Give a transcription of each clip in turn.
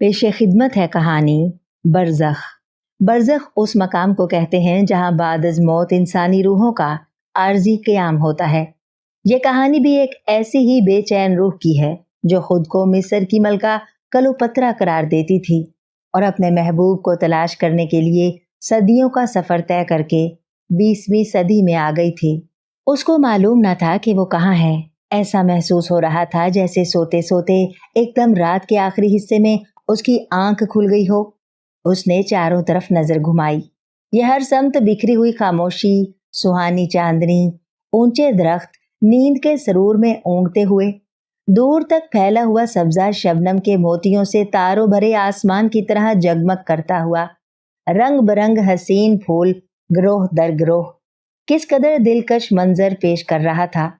पेश खिदमत है कहानी बरज़ख। बरज़ख उस मकाम को कहते हैं जहाँ बाद अज़ मौत इंसानी रूहों का आर्जी क़याम होता है। ये कहानी भी एक ऐसी ही बेचैन रूह की है जो खुद को मिस्र की मलका क्लोपत्रा करार देती थी और अपने महबूब को तलाश करने के लिए सदियों का सफ़र तय करके 20वीं सदी में आ गई थी। उसको मालूम न था कि वो कहाँ है। ऐसा महसूस हो रहा था जैसे सोते सोते एकदम रात के आखिरी हिस्से में उसकी आंख खुल गई हो। उसने चारों तरफ नजर घुमाई। यह हर समत बिखरी हुई खामोशी, सुहानी चांदनी, ऊंचे दरख्त नींद के सरूर में ऊँघते हुए, दूर तक फैला हुआ सब्जा शबनम के मोतियों से तारों भरे आसमान की तरह जगमग करता हुआ, रंग बरंग हसीन फूल ग्रोह दर ग्रोह किस कदर दिलकश मंजर पेश कर रहा था।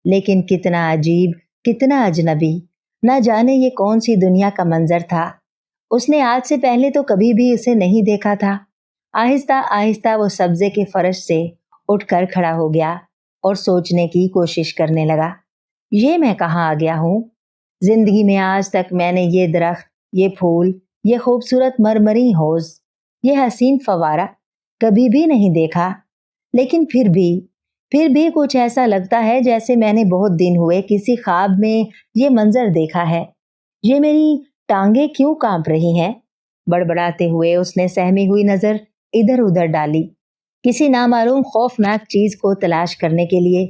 लेकिन कितना अजीब, कितना अजनबी, न जाने ये कौन सी दुनिया का मंजर था। उसने आज से पहले तो कभी भी इसे नहीं देखा था। आहिस्ता आहिस्ता वो सब्जे के फर्श से उठकर खड़ा हो गया और सोचने की कोशिश करने लगा। ये मैं कहाँ आ गया हूँ? जिंदगी में आज तक मैंने ये दरख्त, ये फूल, ये खूबसूरत मरमरी हौज, ये हसीन फवारा कभी भी नहीं देखा। लेकिन फिर भी कुछ ऐसा लगता है जैसे मैंने बहुत दिन हुए किसी ख्वाब में ये मंजर देखा है। ये मेरी टांगे क्यों कांप रही हैं? बड़बड़ाते हुए उसने सहमी हुई नजर इधर उधर डाली, किसी नामालूम खौफनाक चीज को तलाश करने के लिए।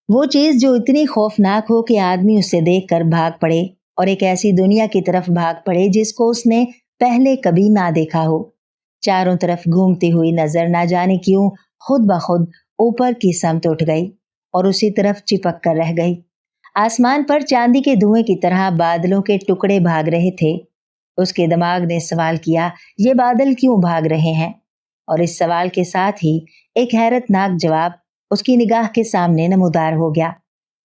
वो चीज जो इतनी खौफनाक हो कि आदमी उसे देखकर भाग पड़े और एक ऐसी दुनिया की तरफ भाग पड़े जिसको उसने पहले कभी ना देखा हो। चारों तरफ घूमती हुई नजर ना जाने क्यों खुद ब खुद ऊपर की समत उठ गई और उसी तरफ चिपक कर रह गई। आसमान पर चांदी के धुएं की तरह बादलों के टुकड़े भाग रहे थे। उसके दिमाग ने सवाल किया, ये बादल क्यों भाग रहे हैं? और इस सवाल के साथ ही एक हैरतनाक जवाब उसकी निगाह के सामने नमूदार हो गया।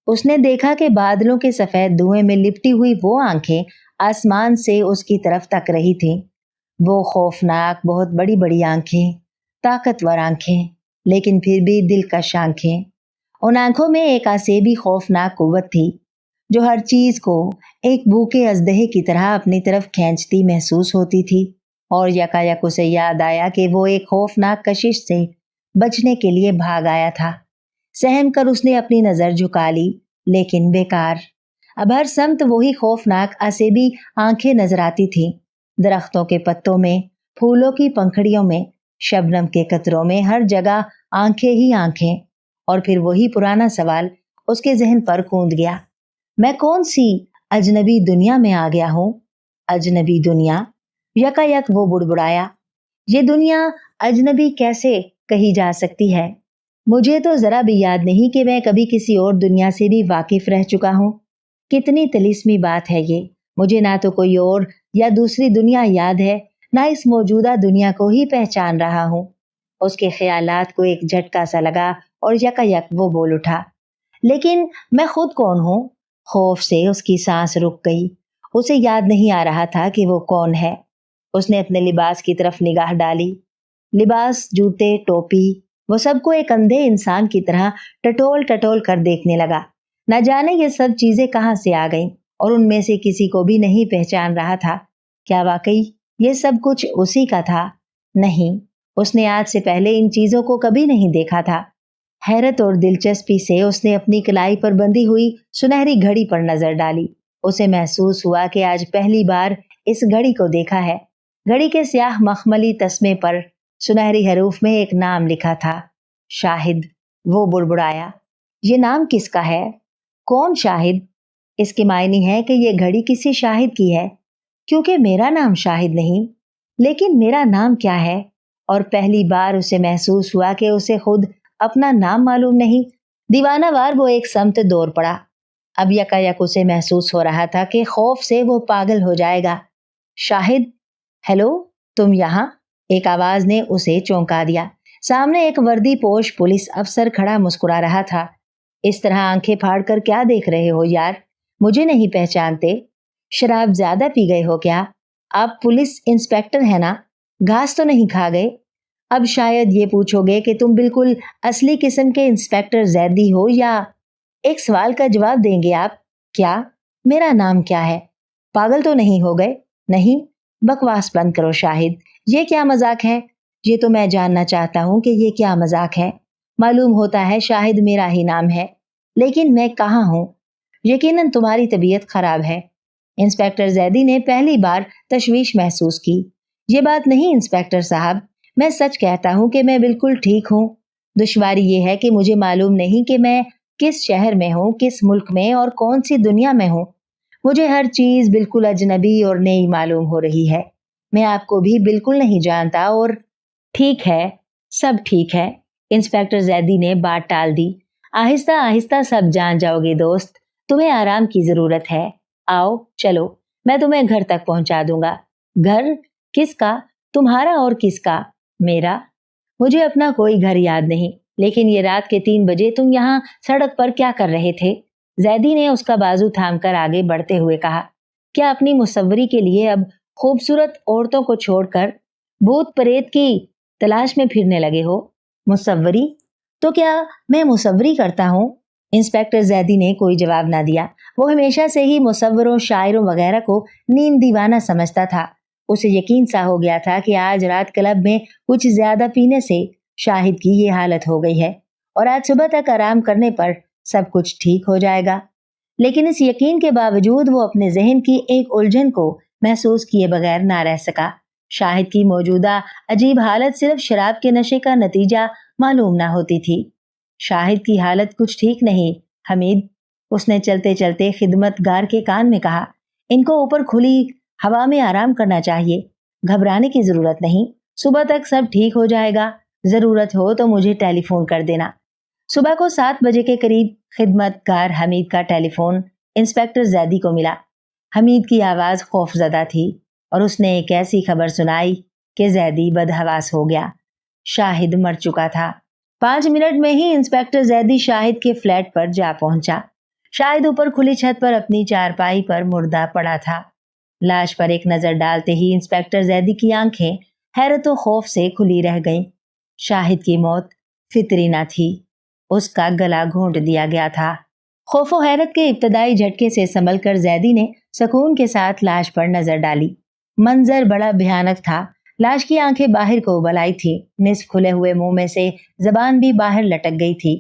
उसने देखा कि बादलों के सफेद धुएं में लिपटी हुई वो आंखें आसमान से उसकी तरफ तक रही थीं। वो खौफनाक, बहुत बड़ी बड़ी आंखें, ताकतवर आंखें, लेकिन फिर भी दिलकश आंखें। उन आंखों में एक असेबी खौफनाक कुव्वत थी जो हर चीज को एक भूखे अजदहे की तरह अपनी तरफ खींचती महसूस होती थी। और यकायक उसे याद आया कि वो एक खौफनाक कशिश से बचने के लिए भाग आया था। सहम कर उसने अपनी नजर झुका ली, लेकिन बेकार। अब हर समत वही खौफनाक असेबी आंखें नजर आती थी। दरख्तों के पत्तों में, फूलों की पंखड़ियों में, शबनम के कतरों में, हर जगह आंखें ही आंखें। और फिर वही पुराना सवाल उसके जहन पर कूंद गया, मैं कौन सी अजनबी दुनिया में आ गया हूँ? अजनबी दुनिया? यकायक वो बुड़बुड़ाया, ये दुनिया अजनबी कैसे कही जा सकती है? मुझे तो जरा भी याद नहीं कि मैं कभी किसी और दुनिया से भी वाकिफ रह चुका हूँ। कितनी तिलिस्मी बात है ये। मुझे ना तो कोई और या दूसरी दुनिया याद है, ना इस मौजूदा दुनिया को ही पहचान रहा हूँ। उसके ख्यालात को एक झटका सा लगा और यकायक वो बोल उठा, लेकिन मैं खुद कौन हूँ? खौफ से उसकी सांस रुक गई। उसे याद नहीं आ रहा था कि वो कौन है। उसने अपने लिबास की तरफ निगाह डाली। लिबास, जूते, टोपी, वो सबको एक अंधे इंसान की तरह टटोल टटोल कर देखने लगा। न जाने ये सब चीजें कहाँ से आ गईं और उनमें से किसी को भी नहीं पहचान रहा था। क्या वाकई ये सब कुछ उसी का था? नहीं, उसने आज से पहले इन चीजों को कभी नहीं देखा था। हैरत और दिलचस्पी से उसने अपनी कलाई पर बंधी हुई सुनहरी घड़ी पर नजर डाली। उसे महसूस हुआ कि आज पहली बार इस घड़ी को देखा है। घड़ी के स्याह मखमली तस्मे पर सुनहरी हरूफ में एक नाम लिखा था, शाहिद। वो बुड़बुड़ाया, ये नाम किसका है? कौन शाहिद? इसके मायने है कि ये घड़ी किसी शाहिद की है, क्योंकि मेरा नाम शाहिद नहीं। लेकिन मेरा नाम क्या है? और पहली बार उसे महसूस हुआ कि उसे खुद अपना नाम मालूम नहीं। दीवानावार वो एक समत दौड़ पड़ा। अब यकायक उसे महसूस हो रहा था कि खौफ से वो पागल हो जाएगा। शाहिद, हेलो, तुम यहाँ? एक आवाज ने उसे चौंका दिया। सामने एक वर्दी पोश पुलिस अफसर खड़ा मुस्कुरा रहा था। इस तरह आंखें फाड़ कर क्या देख रहे हो यार? मुझे नहीं पहचानते? शराब ज्यादा पी गए हो क्या? आप पुलिस इंस्पेक्टर है ना? घास तो नहीं खा गए? अब शायद ये पूछोगे कि तुम बिल्कुल असली किस्म के इंस्पेक्टर जैदी हो, या एक सवाल का जवाब देंगे आप, क्या मेरा नाम क्या है? पागल तो नहीं हो गए? नहीं, बकवास बंद करो शाहिद, ये क्या मजाक है? ये तो मैं जानना चाहता हूँ कि ये क्या मजाक है। मालूम होता है शाहिद मेरा ही नाम है, लेकिन मैं कहाँ हूँ? यकीनन तुम्हारी तबीयत खराब है। इंस्पेक्टर जैदी ने पहली बार तशवीश महसूस की। ये बात नहीं इंस्पेक्टर साहब, मैं सच कहता हूँ कि मैं बिल्कुल ठीक हूँ। दुश्वारी ये है कि मुझे मालूम नहीं कि मैं किस शहर में हूँ, किस मुल्क में और कौन सी दुनिया में हूँ। मुझे हर चीज बिल्कुल अजनबी और नई मालूम हो रही है। मैं आपको भी बिल्कुल नहीं जानता और ठीक है, सब ठीक है। इंस्पेक्टर जैदी ने बात टाल दी। आहिस्ता आहिस्ता सब जान जाओगे दोस्त, तुम्हें आराम की जरूरत है। आओ चलो, मैं तुम्हें घर तक पहुंचा दूंगा। घर? किसका? तुम्हारा और किसका? मेरा। मुझे अपना कोई घर याद नहीं, लेकिन ये रात के 3 बजे तुम यहाँ सड़क पर क्या कर रहे थे? जैदी ने उसका बाजू थामकर आगे बढ़ते हुए कहा, क्या अपनी मुसव्वरी के लिए अब खूबसूरत औरतों को छोड़कर भूत प्रेत की तलाश में फिरने लगे हो? मुसव्वरी? तो क्या मैं मुसव्वरी करता हूँ? इंस्पेक्टर जैदी ने कोई जवाब ना दिया। वो हमेशा से ही मुसव्वरों, शायरों वगैरह को नींद दीवाना समझता था। उसे यकीन सा हो गया था कि आज रात क्लब में कुछ ज्यादा पीने से शाहिद की ये हालत हो गई है और आज सुबह तक आराम करने पर सब कुछ ठीक हो जाएगा। लेकिन इस यकीन के बावजूद वो अपने जहन की एक उलझन को महसूस किए बगैर ना रह सका। शाहिद की मौजूदा अजीब हालत सिर्फ शराब के नशे का नतीजा मालूम ना होती थी। शाहिद की हालत कुछ ठीक नहीं हमीद, उसने चलते चलते खिदमतगार के कान में कहा। इनको ऊपर खुली हवा में आराम करना चाहिए, घबराने की जरूरत नहीं, सुबह तक सब ठीक हो जाएगा। जरूरत हो तो मुझे टेलीफोन कर देना। सुबह को 7 बजे के करीब खिदमतगार हमीद का टेलीफोन इंस्पेक्टर जैदी को मिला। हमीद की आवाज खौफजदा थी और उसने एक ऐसी खबर सुनाई कि जैदी बदहवास हो गया। शाहिद मर चुका था। 5 मिनट में ही इंस्पेक्टर जैदी शाहिद के फ्लैट पर जा पहुंचा। शाहिद ऊपर खुली छत पर अपनी चारपाई पर मुर्दा पड़ा था। लाश पर एक नजर डालते ही इंस्पेक्टर जैदी की आंखें हैरत और खौफ से खुली रह गईं। शाहिद की मौत फितरी न थी, उसका गला घोंट दिया गया था। खौफ और हैरत के इब्तदाई झटके से संभलकर जैदी ने सुकून के साथ लाश पर नजर डाली। मंजर बड़ा भयानक था। लाश की आंखें बाहर को उबल आई थी, निस्फ खुले हुए मुंह में से जबान भी बाहर लटक गई थी।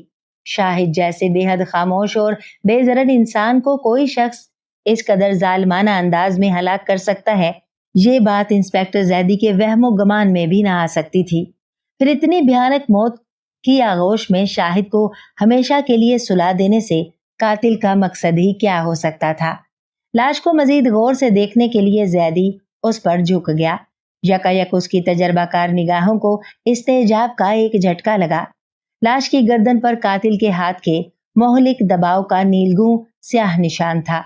शाहिद जैसे बेहद खामोश और बेजरन इंसान को कोई शख्स इस कदर जालिमाना अंदाज में हलाक कर सकता है, ये बात इंस्पेक्टर जैदी के वहमो गमान में भी ना आ सकती थी। फिर इतनी भयानक मौत की आगोश में शाहिद को हमेशा के लिए सुला देने से कातिल का मकसद ही क्या हो सकता था? लाश को मजीद गौर से देखने के लिए जैदी उस पर झुक गया। यकायक उसकी तजर्बाकार निगाहों को इस्तेजाब का एक झटका लगा। लाश की गर्दन पर कातिल के हाथ के मोहलिक दबाव का नीलगू स्याह निशान था।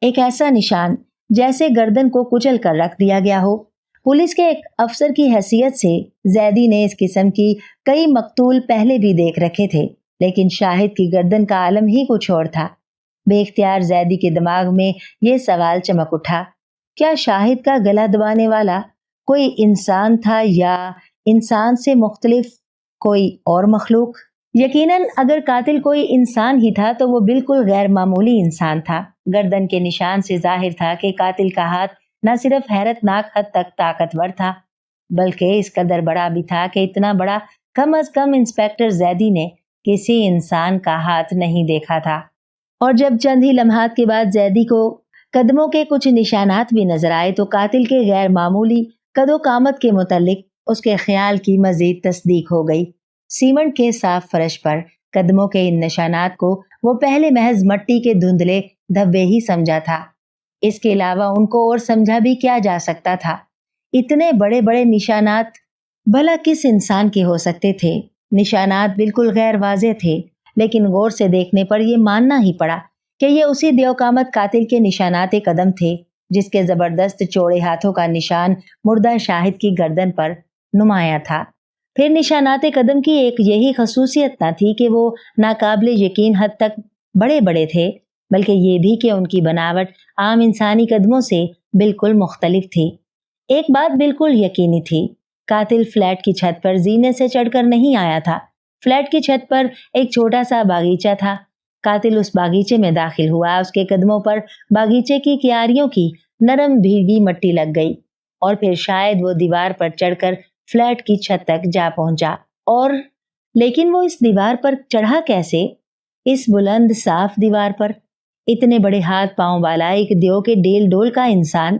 एक ऐसा निशान जैसे गर्दन को कुचल कर रख दिया गया हो। पुलिस के एक अफसर की हैसियत से जैदी ने इस किस्म की कई मकतूल पहले भी देख रखे थे, लेकिन शाहिद की गर्दन का आलम ही कुछ और था। बेख्तियार जैदी के दिमाग में यह सवाल चमक उठा, क्या शाहिद का गला दबाने वाला कोई इंसान था या इंसान से मुख्तलिफ कोई और मखलूक? यकीनन अगर कातिल कोई इंसान ही था तो वो बिल्कुल गैर मामूली इंसान था। गर्दन के निशान से जाहिर था कि कातिल का हाथ न सिर्फ हैरतनाक हद तक ताकतवर था, बल्कि इस कदर बड़ा भी था कि इतना बड़ा कम अज कम इंस्पेक्टर जैदी ने किसी इंसान का हाथ नहीं देखा था। और जब चंद ही लम्हात के बाद जैदी को कदमों के कुछ निशानात भी नजर आए तो कातिल के गैर मामूली कदो कामत के मुतालिक उसके ख्याल की मजीद तस्दीक हो गई। सीमेंट के साफ फर्श पर कदमों के इन निशानात को वो पहले महज मिट्टी के धुंधले धब्बे ही समझा था। इसके अलावा उनको और समझा भी क्या जा सकता था? इतने बड़े बड़े निशानात भला किस इंसान के हो सकते थे? निशानात बिल्कुल गैर वाज़ेह थे, लेकिन गौर से देखने पर यह मानना ही पड़ा कि ये उसी देवकामत कातिल के निशानात कदम थे जिसके जबरदस्त चौड़े हाथों का निशान मुर्दा शाहिद की गर्दन पर नुमाया था। फिर निशानात कदम की एक यही खसूसियत न थी कि वो नाकाबिले यकीन हद तक बड़े बड़े थे, बल्कि ये भी कि उनकी बनावट आम इंसानी कदमों से बिल्कुल मुख्तलिफ थी। एक बात बिल्कुल यकीनी थी, कातिल फ्लैट की छत पर जीने से चढ़कर नहीं आया था। फ्लैट की छत पर एक छोटा सा बागीचा था। कातिल उस बागीचे में दाखिल हुआ। उसके कदमों पर बागीचे की क्यारियों की नरम भीगी मट्टी लग गई। اور پھر شاید وہ دیوار پر چڑھ کر فلیٹ کی چھت تک جا پہنچا۔ اور لیکن وہ اس دیوار پر چڑھا کیسے؟ اس بلند صاف دیوار پر اتنے بڑے ہاتھ پاؤں والا ایک دیو کے ڈیل ڈول کا انسان،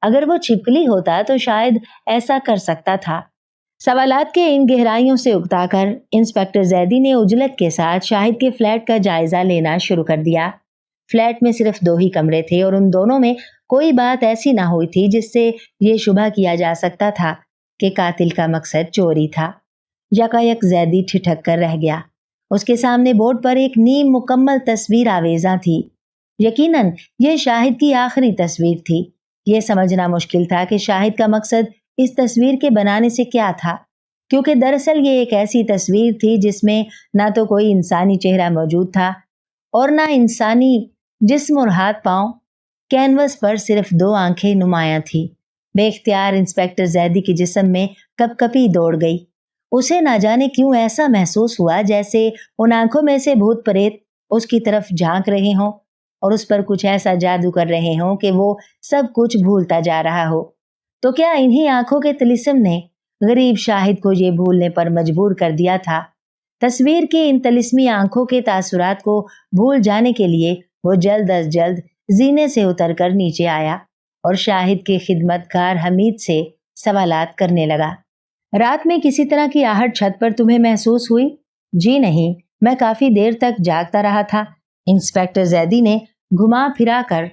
اگر وہ چھپکلی ہوتا تو شاید ایسا کر سکتا تھا۔ سوالات کے ان گہرائیوں سے اکتا کر انسپکٹر زیدی نے اجلت کے ساتھ شاہد کے فلیٹ کا جائزہ لینا شروع کر دیا۔ فلیٹ میں صرف 2 ہی کمرے تھے اور ان دونوں میں کوئی بات ایسی نہ ہوئی تھی جس سے یہ شبہ کیا جا سکتا تھا کہ قاتل کا مقصد چوری تھا۔ یکایک زیدی ٹھٹک کر رہ گیا۔ اس کے سامنے بورڈ پر ایک نیم مکمل تصویر آویزاں تھی۔ یقیناً یہ شاہد کی آخری تصویر تھی۔ یہ سمجھنا مشکل تھا کہ شاہد کا مقصد اس تصویر کے بنانے سے کیا تھا، کیونکہ دراصل یہ ایک ایسی تصویر تھی جس میں نہ تو کوئی انسانی چہرہ موجود تھا اور نہ انسانی جسم اور ہاتھ پاؤں۔ کینوس پر صرف 2 آنکھیں نمایاں تھی۔ بے اختیار انسپکٹر زیدی کے جسم میں کپ کپی دوڑ گئی۔ اسے نہ جانے کیوں ایسا محسوس ہوا جیسے ان آنکھوں میں سے بھوت پریت اس کی طرف جھانک رہے ہوں اور اس پر کچھ ایسا جادو کر رہے ہوں کہ وہ سب کچھ بھولتا جا رہا ہو۔ تو کیا انہی آنکھوں کے طلسم نے غریب شاہد کو یہ بھولنے پر مجبور کر دیا تھا؟ تصویر کی ان طلسمی آنکھوں کے تاثرات کو بھول جانے کے لیے وہ جلد از جلد زینے سے اتر کر نیچے آیا اور شاہد کے خدمت گار حمید سے سوالات کرنے لگا۔ رات میں کسی طرح کی آہٹ چھت پر تمہیں محسوس ہوئی؟ جی نہیں، میں کافی دیر تک جاگتا رہا تھا۔ انسپکٹر زیدی نے گھما پھرا کر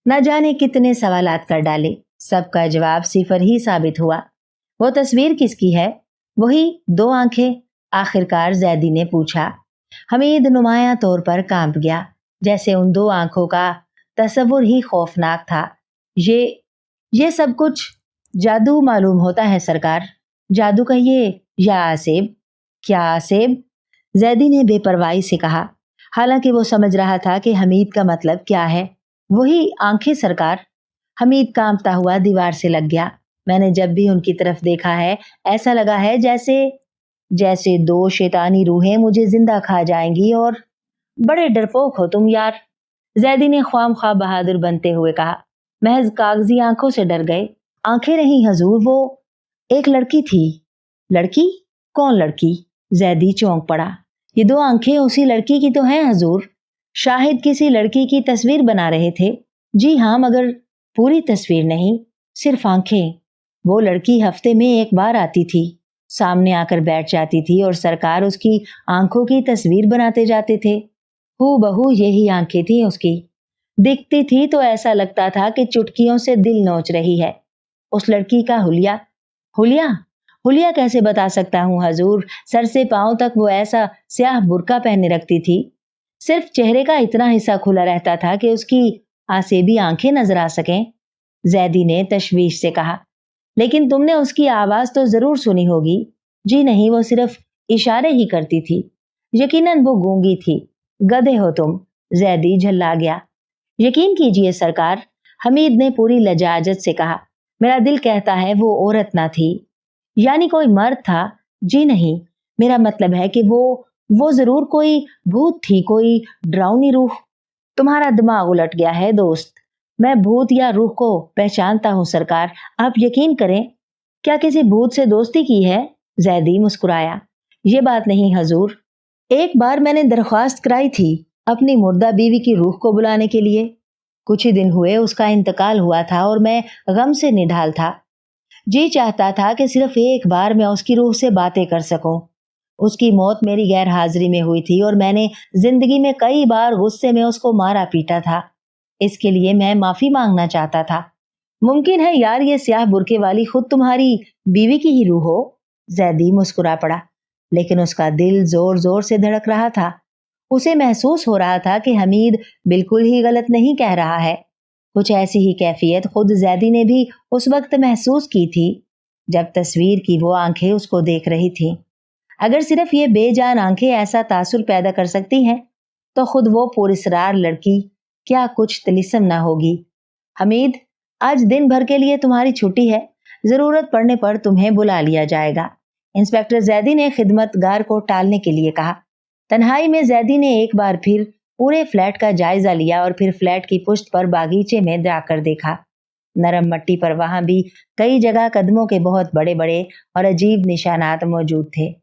نہ جانے کتنے سوالات کر ڈالے۔ سب کا جواب صفر ہی ثابت ہوا۔ وہ تصویر کس کی ہے؟ وہی 2 آنکھیں، آخرکار زیدی نے پوچھا۔ حمید نمایاں طور پر کانپ گیا، جیسے ان 2 آنکھوں کا تصور ہی خوفناک تھا۔ یہ سب کچھ جادو معلوم ہوتا ہے سرکار۔ جادو کہیے یا آسیب؟ کیا آسیب؟ زیدی نے بے پرواہی سے کہا، حالانکہ وہ سمجھ رہا تھا کہ حمید کا مطلب کیا ہے۔ وہی آنکھیں سرکار۔ حمید کانپتا ہوا دیوار سے لگ گیا۔ میں نے جب بھی ان کی طرف دیکھا ہے ایسا لگا ہے جیسے 2 شیطانی روحیں مجھے زندہ کھا جائیں گی۔ اور بڑے ڈرپوک ہو تم یار، زیدی نے خواہ مخواہ بہادر بنتے ہوئے کہا۔ محض کاغذی آنکھوں سے ڈر گئے؟ آنکھیں نہیں حضور، وہ ایک لڑکی تھی۔ لڑکی؟ کون لڑکی؟ زیدی چونک پڑا۔ یہ 2 آنکھیں اسی لڑکی کی تو ہیں حضور۔ شاہد کسی لڑکی کی تصویر بنا رہے تھے۔ جی ہاں، مگر پوری تصویر نہیں، صرف آنکھیں۔ وہ لڑکی ہفتے میں 1 بار آتی تھی، سامنے آ کر بیٹھ جاتی تھی اور سرکار اس کی آنکھوں کی تصویر بناتے جاتے تھے۔ ہو بہو یہی آنکھیں تھیں اس کی۔ دکھتی تھی تو ایسا لگتا تھا کہ چٹکیوں سے دل نوچ رہی ہے۔ اس لڑکی کا حلیہ کیسے بتا سکتا ہوں حضور؟ سر سے پاؤں تک وہ ایسا سیاہ برقع پہنے رکھتی تھی، صرف چہرے کا اتنا حصہ کھلا رہتا تھا کہ اس کی آسیبی آنکھیں نظر آ سکیں۔ زیدی نے تشویش سے کہا، لیکن تم نے اس کی آواز تو ضرور سنی ہوگی۔ جی نہیں، وہ صرف اشارے ہی کرتی تھی۔ یقیناً وہ گونگی تھی۔ گدھے ہو تم، زیدی جھلا گیا۔ یقین کیجئے سرکار، حمید نے پوری لجاجت سے کہا، میرا دل کہتا ہے وہ عورت نہ تھی۔ یعنی کوئی مرد تھا؟ جی نہیں، میرا مطلب ہے کہ وہ ضرور کوئی بھوت تھی، کوئی ڈراؤنی روح۔ تمہارا دماغ الٹ گیا ہے دوست، میں بھوت یا روح کو پہچانتا ہوں سرکار، آپ یقین کریں۔ کیا کسی بھوت سے دوستی کی ہے؟ زیدی مسکرایا۔ یہ بات نہیں حضور، ایک بار میں نے درخواست کرائی تھی اپنی مردہ بیوی کی روح کو بلانے کے لیے۔ کچھ ہی دن ہوئے اس کا انتقال ہوا تھا اور میں غم سے نڈھال تھا۔ جی چاہتا تھا کہ صرف ایک بار میں اس کی روح سے باتیں کر سکوں۔ اس کی موت میری غیر حاضری میں ہوئی تھی اور میں نے زندگی میں کئی بار غصے میں اس کو مارا پیٹا تھا۔ اس کے لیے میں معافی مانگنا چاہتا تھا۔ ممکن ہے یار یہ سیاہ برقعے والی خود تمہاری بیوی کی ہی روح ہو؟ زیدی مسکرا پڑا، لیکن اس کا دل زور زور سے دھڑک رہا تھا۔ اسے محسوس ہو رہا تھا کہ حمید بالکل ہی غلط نہیں کہہ رہا ہے۔ کچھ ایسی ہی کیفیت خود زیدی نے بھی اس وقت محسوس کی تھی جب تصویر کی وہ آنکھیں اس کو دیکھ رہی تھیں۔ اگر صرف یہ بے جان آنکھیں ایسا تاثر پیدا کر سکتی ہیں تو خود وہ پراسرار لڑکی کیا کچھ طلسم نہ ہوگی۔ حمید، آج دن بھر کے لیے تمہاری چھٹی ہے، ضرورت پڑنے پر تمہیں بلا لیا جائے گا، انسپکٹر زیدی نے خدمت گار کو ٹالنے کے لیے کہا۔ تنہائی میں زیدی نے ایک بار پھر پورے فلیٹ کا جائزہ لیا اور پھر فلیٹ کی پشت پر باغیچے میں جا کر دیکھا۔ नरम मट्टी पर वहां भी कई जगह कदमों के बहुत बड़े बड़े और अजीब निशानात मौजूद थे।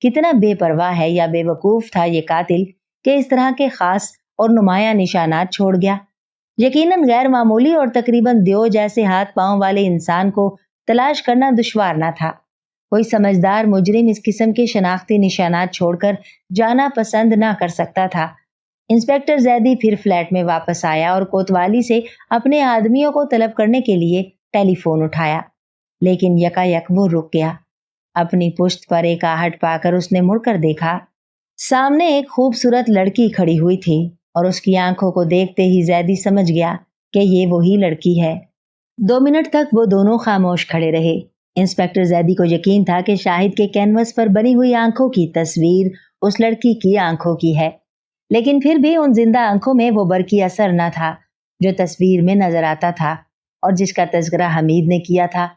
कितना बेपरवाह है या बेवकूफ था ये कातिल कि इस तरह के खास और नुमाया निशानात छोड़ गया। यकीनन गैर मामूली और तकरीबन देव जैसे हाथ पांव वाले इंसान को तलाश करना दुश्वार न था। कोई समझदार मुजरिम इस किस्म के शनाख्ती निशानात छोड़कर जाना पसंद ना कर सकता था। इंस्पेक्टर जैदी फिर फ्लैट में वापस आया और कोतवाली से अपने आदमियों को तलब करने के लिए टेलीफोन उठाया, लेकिन यकायक वो रुक गया। अपनी पुश्त पर एक आहट पाकर उसने मुड़कर देखा। सामने एक खूबसूरत लड़की खड़ी हुई थी और उसकी आंखों को देखते ही जैदी समझ गया कि ये वही लड़की है। 2 मिनट तक वो दोनों खामोश खड़े रहे। इंस्पेक्टर जैदी को यकीन था कि शाहिद के कैनवस पर बनी हुई आंखों की तस्वीर उस लड़की की आंखों की है, लेकिन फिर भी उन जिंदा आंखों में वो बरकी असर न था जो तस्वीर में नजर आता था और जिसका तज़किरा हमीद ने किया था।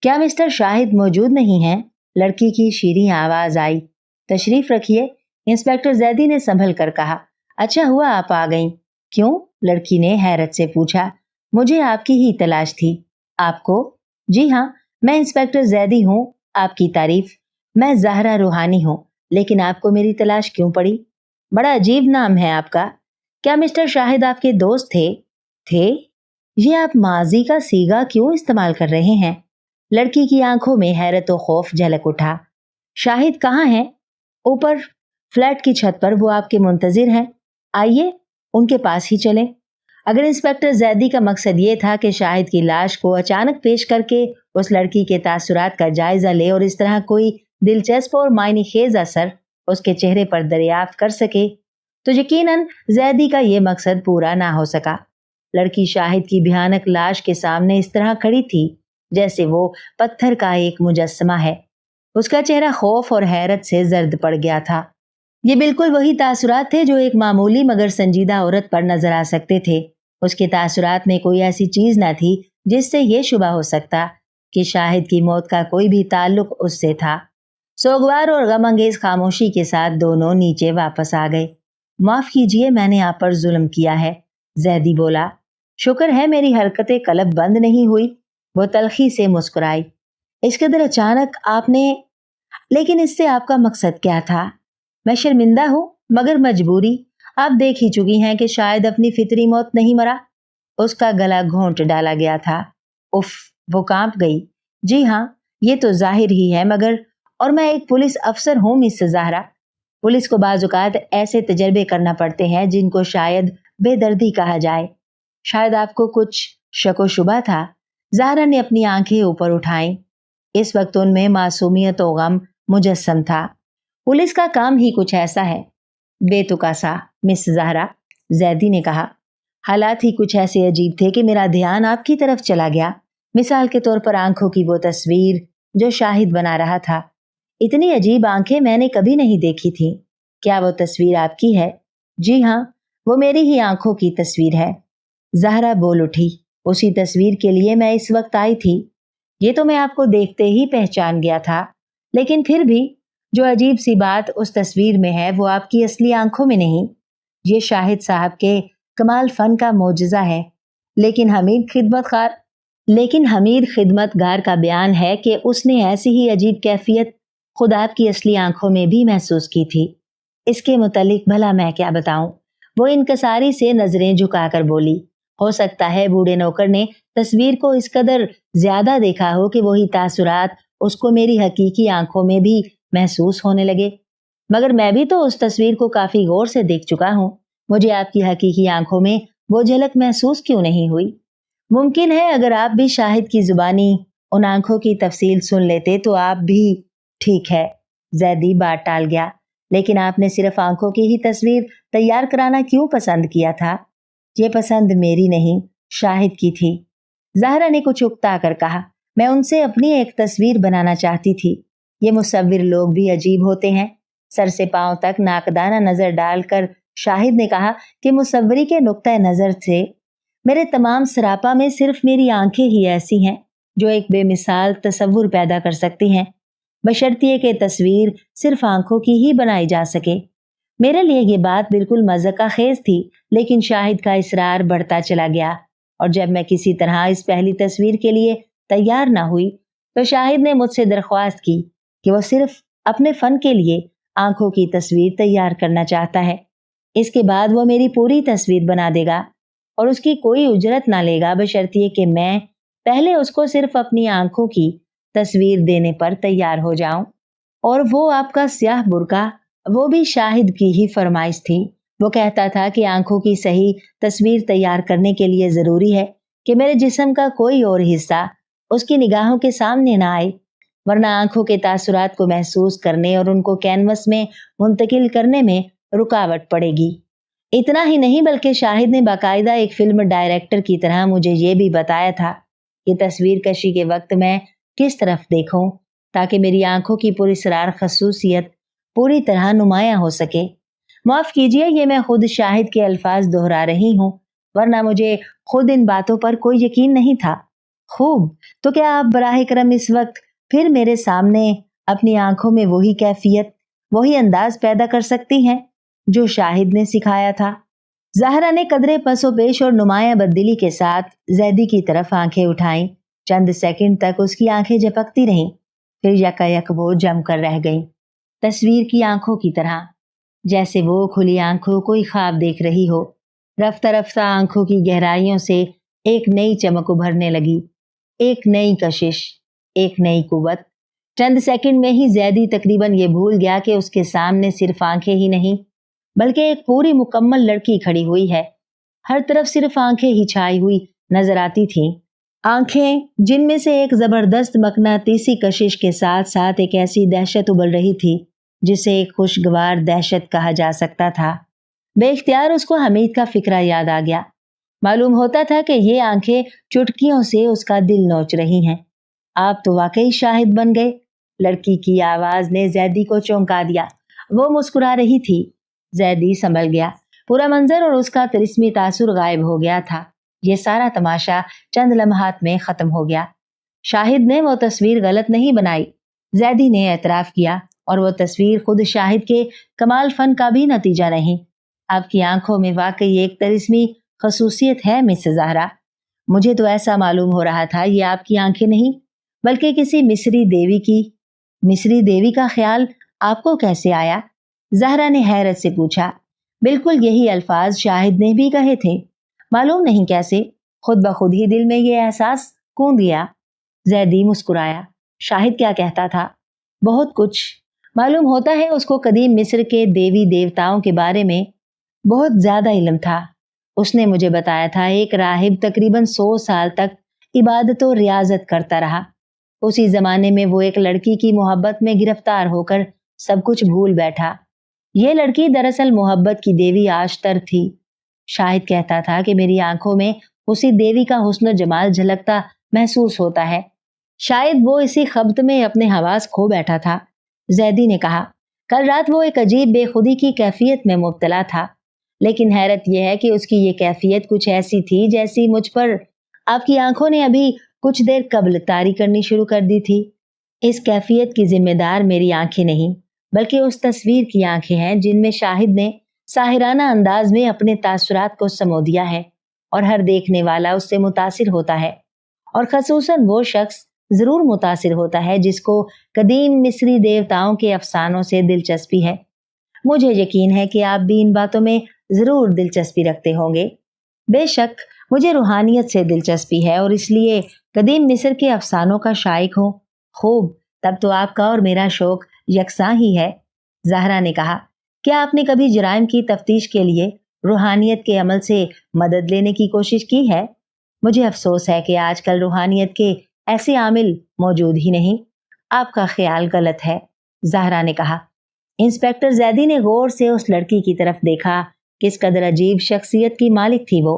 क्या मिस्टर शाहिद मौजूद नहीं हैं? लड़की की शीरीं आवाज आई। तशरीफ रखिए, इंस्पेक्टर जैदी ने संभल कर कहा। अच्छा हुआ आप आ गईं। क्यों? लड़की ने हैरत से पूछा। मुझे आपकी ही तलाश थी। आपको? जी हाँ, मैं इंस्पेक्टर जैदी हूँ। आपकी तारीफ। मैं ज़हरा रूहानी हूँ, लेकिन आपको मेरी तलाश क्यों पड़ी? बड़ा अजीब नाम है आपका। क्या मिस्टर शाहिद आपके दोस्त थे? ये आप माजी का सीगा क्यों इस्तेमाल कर रहे हैं? लड़की की आंखों में हैरत और खौफ झलक उठा। शाहिद कहाँ हैं? ऊपर फ्लैट की छत पर, वो आपके मुंतजिर हैं। आइए उनके पास ही चलें। अगर इंस्पेक्टर जैदी का मकसद ये था कि शाहिद की लाश को अचानक पेश करके उस लड़की के तासुरात का जायजा ले और इस तरह कोई दिलचस्प और मायने खेज असर उसके चेहरे पर दरियाफ्त कर सके, तो यकीनन जैदी का ये मकसद पूरा ना हो सका। लड़की शाहिद की भयानक लाश के सामने इस तरह खड़ी थी जैसे वो पत्थर का एक मुजस्समा है। उसका चेहरा खौफ और हैरत से जर्द पड़ गया था। ये बिल्कुल वही तासुरात थे जो एक मामूली मगर संजीदा औरत पर नजर आ सकते थे। उसके तासुरात में कोई ऐसी चीज न थी जिससे ये शुबा हो सकता कि शाहिद की मौत का कोई भी ताल्लुक उससे था। सोगवार और गम अंगेज खामोशी के साथ दोनों नीचे वापस आ गए। माफ कीजिए, मैंने आप पर जुल्म किया है, जैदी बोला। शुक्र है मेरी हरकतें कलब बंद नहीं हुई। वो तलखी से मुस्कुराई। इस कदर अचानक आपने, लेकिन इससे आपका मकसद क्या था? मैं शर्मिंदा हूँ, मगर मजबूरी। आप देख ही चुकी हैं कि शायद अपनी फितरी मौत नहीं मरा। उसका गला घोंट डाला गया था। उफ, वो कांप गई। जी हाँ, ये तो जाहिर ही है, मगर और मैं एक पुलिस अफसर हूँ मिस ज़हरा। पुलिस को बाज़-औक़ात ऐसे तजर्बे करना पड़ते हैं जिनको शायद बेदर्दी कहा जाए। शायद आपको कुछ शक व शुबा था। ज़हरा ने अपनी आंखें ऊपर उठाईं। इस वक्त उनमें मासूमियत और गम मुजस्सम था। पुलिस का काम ही कुछ ऐसा है, बेतुका सा, मिस ज़हरा, जैदी ने कहा। हालात ही कुछ ऐसे अजीब थे कि मेरा ध्यान आपकी तरफ चला गया। मिसाल के तौर पर आंखों की वो तस्वीर जो शाहिद बना रहा था। इतनी अजीब आंखें मैंने कभी नहीं देखी थी। क्या वो तस्वीर आपकी है? जी हाँ, वो मेरी ही आंखों की तस्वीर है। ज़हरा बोल उठी। उसी तस्वीर के लिए मैं इस वक्त आई थी। ये तो मैं आपको देखते ही पहचान गया था, लेकिन फिर भी जो अजीब सी बात उस तस्वीर में है वो आपकी असली आंखों में नहीं। ये शाहिद साहब के कमाल फन का मोजज़ा है। लेकिन हमीद खिदमतगार का बयान है कि उसने ऐसी ही अजीब कैफियत खुद आपकी असली आंखों में भी महसूस की थी। इसके मुतालिक भला मैं क्या बताऊं? वो इनकसारी से नजरें झुकाकर बोली। हो सकता है बूढ़े नौकर ने तस्वीर को इस कदर ज्यादा देखा हो कि वही तासुरात उसको मेरी हकीकी आंखों में भी महसूस होने लगे। मगर मैं भी तो उस तस्वीर को काफी गौर से देख चुका हूँ। मुझे आपकी हकीकी आंखों में वो झलक महसूस क्यों नहीं हुई? मुमकिन है अगर आप भी शाहिद की जुबानी उन आंखों की तफसील सुन लेते तो आप भी। ठीक है, जैदी बात टाल गया, लेकिन आपने सिर्फ आंखों की ही तस्वीर तैयार कराना क्यों पसंद किया था? ये पसंद मेरी नहीं, शाहिद की थी। ज़हरा ने कुछ उकता कर कहा। मैं उनसे अपनी एक तस्वीर बनाना चाहती थी। ये मुसव्विर लोग भी अजीब होते हैं। सर से पांव तक नाकदाना नजर डालकर शाहिद ने कहा कि मुसव्वरी के नुक्ता नजर से मेरे तमाम सरापा में सिर्फ मेरी आंखें ही ऐसी हैं जो एक बेमिसाल तसव्वुर पैदा कर सकती हैं, बशर्तिए कि तस्वीर सिर्फ आंखों की ही बनाई जा सके। मेरे लिए ये बात बिल्कुल मज़ाक़ खेज थी, लेकिन शाहिद का इसरार बढ़ता चला गया। اور جب میں کسی طرح اس پہلی تصویر کے لیے تیار نہ ہوئی تو شاہد نے مجھ سے درخواست کی کہ وہ صرف اپنے فن کے لیے آنکھوں کی تصویر تیار کرنا چاہتا ہے۔ اس کے بعد وہ میری پوری تصویر بنا دے گا اور اس کی کوئی اجرت نہ لے گا، بشرطیے کہ میں پہلے اس کو صرف اپنی آنکھوں کی تصویر دینے پر تیار ہو جاؤں۔ اور وہ آپ کا سیاہ برقع، وہ بھی شاہد کی ہی فرمائش تھی۔ وہ کہتا تھا کہ آنکھوں کی صحیح تصویر تیار کرنے کے لیے ضروری ہے کہ میرے جسم کا کوئی اور حصہ اس کی نگاہوں کے سامنے نہ آئے، ورنہ آنکھوں کے تاثرات کو محسوس کرنے اور ان کو کینوس میں منتقل کرنے میں رکاوٹ پڑے گی۔ اتنا ہی نہیں بلکہ شاہد نے باقاعدہ ایک فلم ڈائریکٹر کی طرح مجھے یہ بھی بتایا تھا کہ تصویر کشی کے وقت میں کس طرف دیکھوں تاکہ میری آنکھوں کی پراسرار خصوصیت پوری طرح نمایاں ہو سکے۔ معاف کیجیے، یہ میں خود شاہد کے الفاظ دہرا رہی ہوں، ورنہ مجھے خود ان باتوں پر کوئی یقین نہیں تھا۔ خوب، تو کیا آپ براہ کرم اس وقت پھر میرے سامنے اپنی آنکھوں میں وہی کیفیت، وہی انداز پیدا کر سکتی ہیں جو شاہد نے سکھایا تھا؟ زہرا نے قدرے پس و پیش اور نمایاں بددلی کے ساتھ زیدی کی طرف آنکھیں اٹھائیں۔ چند سیکنڈ تک اس کی آنکھیں جھپکتی رہیں، پھر یکایک وہ جم کر رہ گئیں، تصویر کی آنکھوں کی طرح، جیسے وہ کھلی آنکھوں کوئی خواب دیکھ رہی ہو۔ رفتہ رفتہ آنکھوں کی گہرائیوں سے ایک نئی چمک ابھرنے لگی، ایک نئی کشش، ایک نئی قوت۔ چند سیکنڈ میں ہی زیدی تقریباً یہ بھول گیا کہ اس کے سامنے صرف آنکھیں ہی نہیں بلکہ ایک پوری مکمل لڑکی کھڑی ہوئی ہے۔ ہر طرف صرف آنکھیں ہی چھائی ہوئی نظر آتی تھیں، آنکھیں جن میں سے ایک زبردست مقناطیسی کشش کے ساتھ ساتھ ایک ایسی دہشت ابل رہی تھی جسے ایک خوشگوار دہشت کہا جا سکتا تھا۔ بے اختیار اس کو حمید کا فکرہ یاد آ گیا۔ معلوم ہوتا تھا کہ یہ آنکھیں چٹکیوں سے اس کا دل نوچ رہی ہیں۔ آپ تو واقعی شاہد بن گئے، لڑکی کی آواز نے زیدی کو چونکا دیا۔ وہ مسکرا رہی تھی۔ زیدی سنبھل گیا، پورا منظر اور اس کا طلسمی تاثر غائب ہو گیا تھا۔ یہ سارا تماشا چند لمحات میں ختم ہو گیا۔ شاہد نے وہ تصویر غلط نہیں بنائی، زیدی نے اعتراف کیا، اور وہ تصویر خود شاہد کے کمال فن کا بھی نتیجہ نہیں۔ آپ کی آنکھوں میں واقعی ایک طلسمی خصوصیت ہے مس زہرا۔ مجھے تو ایسا معلوم ہو رہا تھا یہ آپ کی آنکھیں نہیں بلکہ کسی مصری دیوی کی۔ مصری دیوی کا خیال آپ کو کیسے آیا؟ زہرا نے حیرت سے پوچھا۔ بالکل یہی الفاظ شاہد نے بھی کہے تھے، معلوم نہیں کیسے، خود بخود ہی دل میں یہ احساس کون دیا۔ زیدی مسکرایا۔ شاہد کیا کہتا تھا؟ بہت کچھ۔ معلوم ہوتا ہے اس کو قدیم مصر کے دیوی دیوتاؤں کے بارے میں بہت زیادہ علم تھا۔ اس نے مجھے بتایا تھا ایک راہب تقریباً 100 سال تک عبادت و ریاضت کرتا رہا۔ اسی زمانے میں وہ ایک لڑکی کی محبت میں گرفتار ہو کر سب کچھ بھول بیٹھا۔ یہ لڑکی دراصل محبت کی دیوی آشتر تھی۔ شاہد کہتا تھا کہ میری آنکھوں میں اسی دیوی کا حسن و جمال جھلکتا محسوس ہوتا ہے۔ شاید وہ اسی خبط میں اپنے حواس کھو بیٹھا تھا۔ زیدی نے کہا، کل رات وہ ایک عجیب بے خودی کی کیفیت میں مبتلا تھا، لیکن حیرت یہ ہے کہ اس کی یہ کیفیت کچھ ایسی تھی جیسی مجھ پر آپ کی آنکھوں نے ابھی کچھ دیر قبل طاری کرنی شروع کر دی تھی۔ اس کیفیت کی ذمہ دار میری آنکھیں نہیں بلکہ اس تصویر کی آنکھیں ہیں جن میں شاہد نے ساحرانہ انداز میں اپنے تاثرات کو سمو دیا ہے، اور ہر دیکھنے والا اس سے متاثر ہوتا ہے، اور خصوصاً وہ شخص ضرور متاثر ہوتا ہے جس کو قدیم مصری دیوتاؤں کے افسانوں سے دلچسپی ہے۔ مجھے یقین ہے کہ آپ بھی ان باتوں میں ضرور دلچسپی رکھتے ہوں گے۔ بے شک مجھے روحانیت سے دلچسپی ہے اور اس لیے قدیم مصر کے افسانوں کا شائق ہوں۔ خوب، تب تو آپ کا اور میرا شوق یکساں ہی ہے۔ زہرا نے کہا، کیا آپ نے کبھی جرائم کی تفتیش کے لیے روحانیت کے عمل سے مدد لینے کی کوشش کی ہے؟ مجھے افسوس ہے کہ آج کل روحانیت کے ایسے عامل موجود ہی نہیں۔ آپ کا خیال غلط ہے، زہرا نے کہا۔ انسپیکٹر زیدی نے غور سے اس لڑکی کی طرف دیکھا، کس قدر عجیب شخصیت کی مالک تھی وہ۔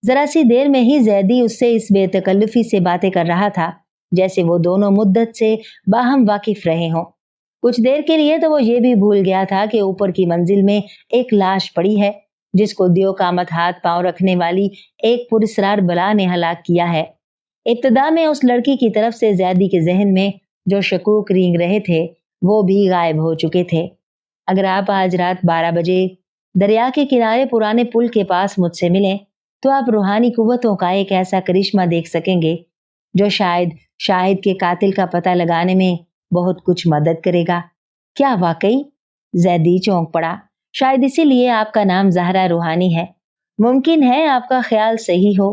ذرا سی دیر میں ہی زیدی اس سے اس بے تکلفی سے باتیں کر رہا تھا جیسے وہ دونوں مدت سے باہم واقف رہے ہوں۔ کچھ دیر کے لیے تو وہ یہ بھی بھول گیا تھا کہ اوپر کی منزل میں ایک لاش پڑی ہے جس کو دیو قامت ہاتھ پاؤں رکھنے والی ایک پراسرار بلا نے ہلاک کیا ہے۔ ابتدا میں اس لڑکی کی طرف سے زیدی کے ذہن میں جو شکوک رینگ رہے تھے وہ بھی غائب ہو چکے تھے۔ اگر آپ آج رات 12 بجے دریا کے کنارے پرانے پل کے پاس مجھ سے ملیں तो आप रूहानी कुव्वतों का एक ऐसा करिश्मा देख सकेंगे जो शायद शाहिद के कातिल का पता लगाने में बहुत कुछ मदद करेगा। क्या वाकई? जैदी चौंक पड़ा। शायद इसीलिए आपका नाम ज़हरा रूहानी है। मुमकिन है आपका ख्याल सही हो।